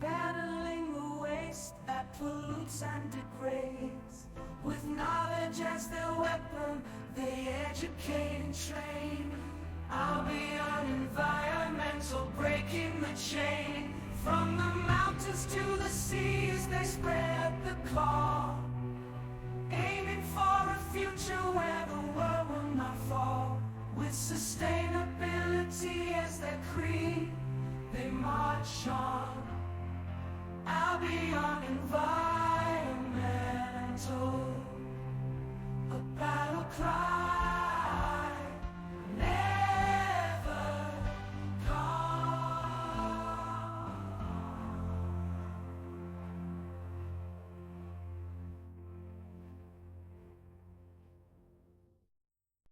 battling the waste that pollutes and degrades. With knowledge as their weapon, they educate and train. I'll be on environmental, breaking the chain. From the mountains to the seas, they spread the call, aiming for a future where the world will not fall. With sustainability as their creed, they march on. I'll be on environment.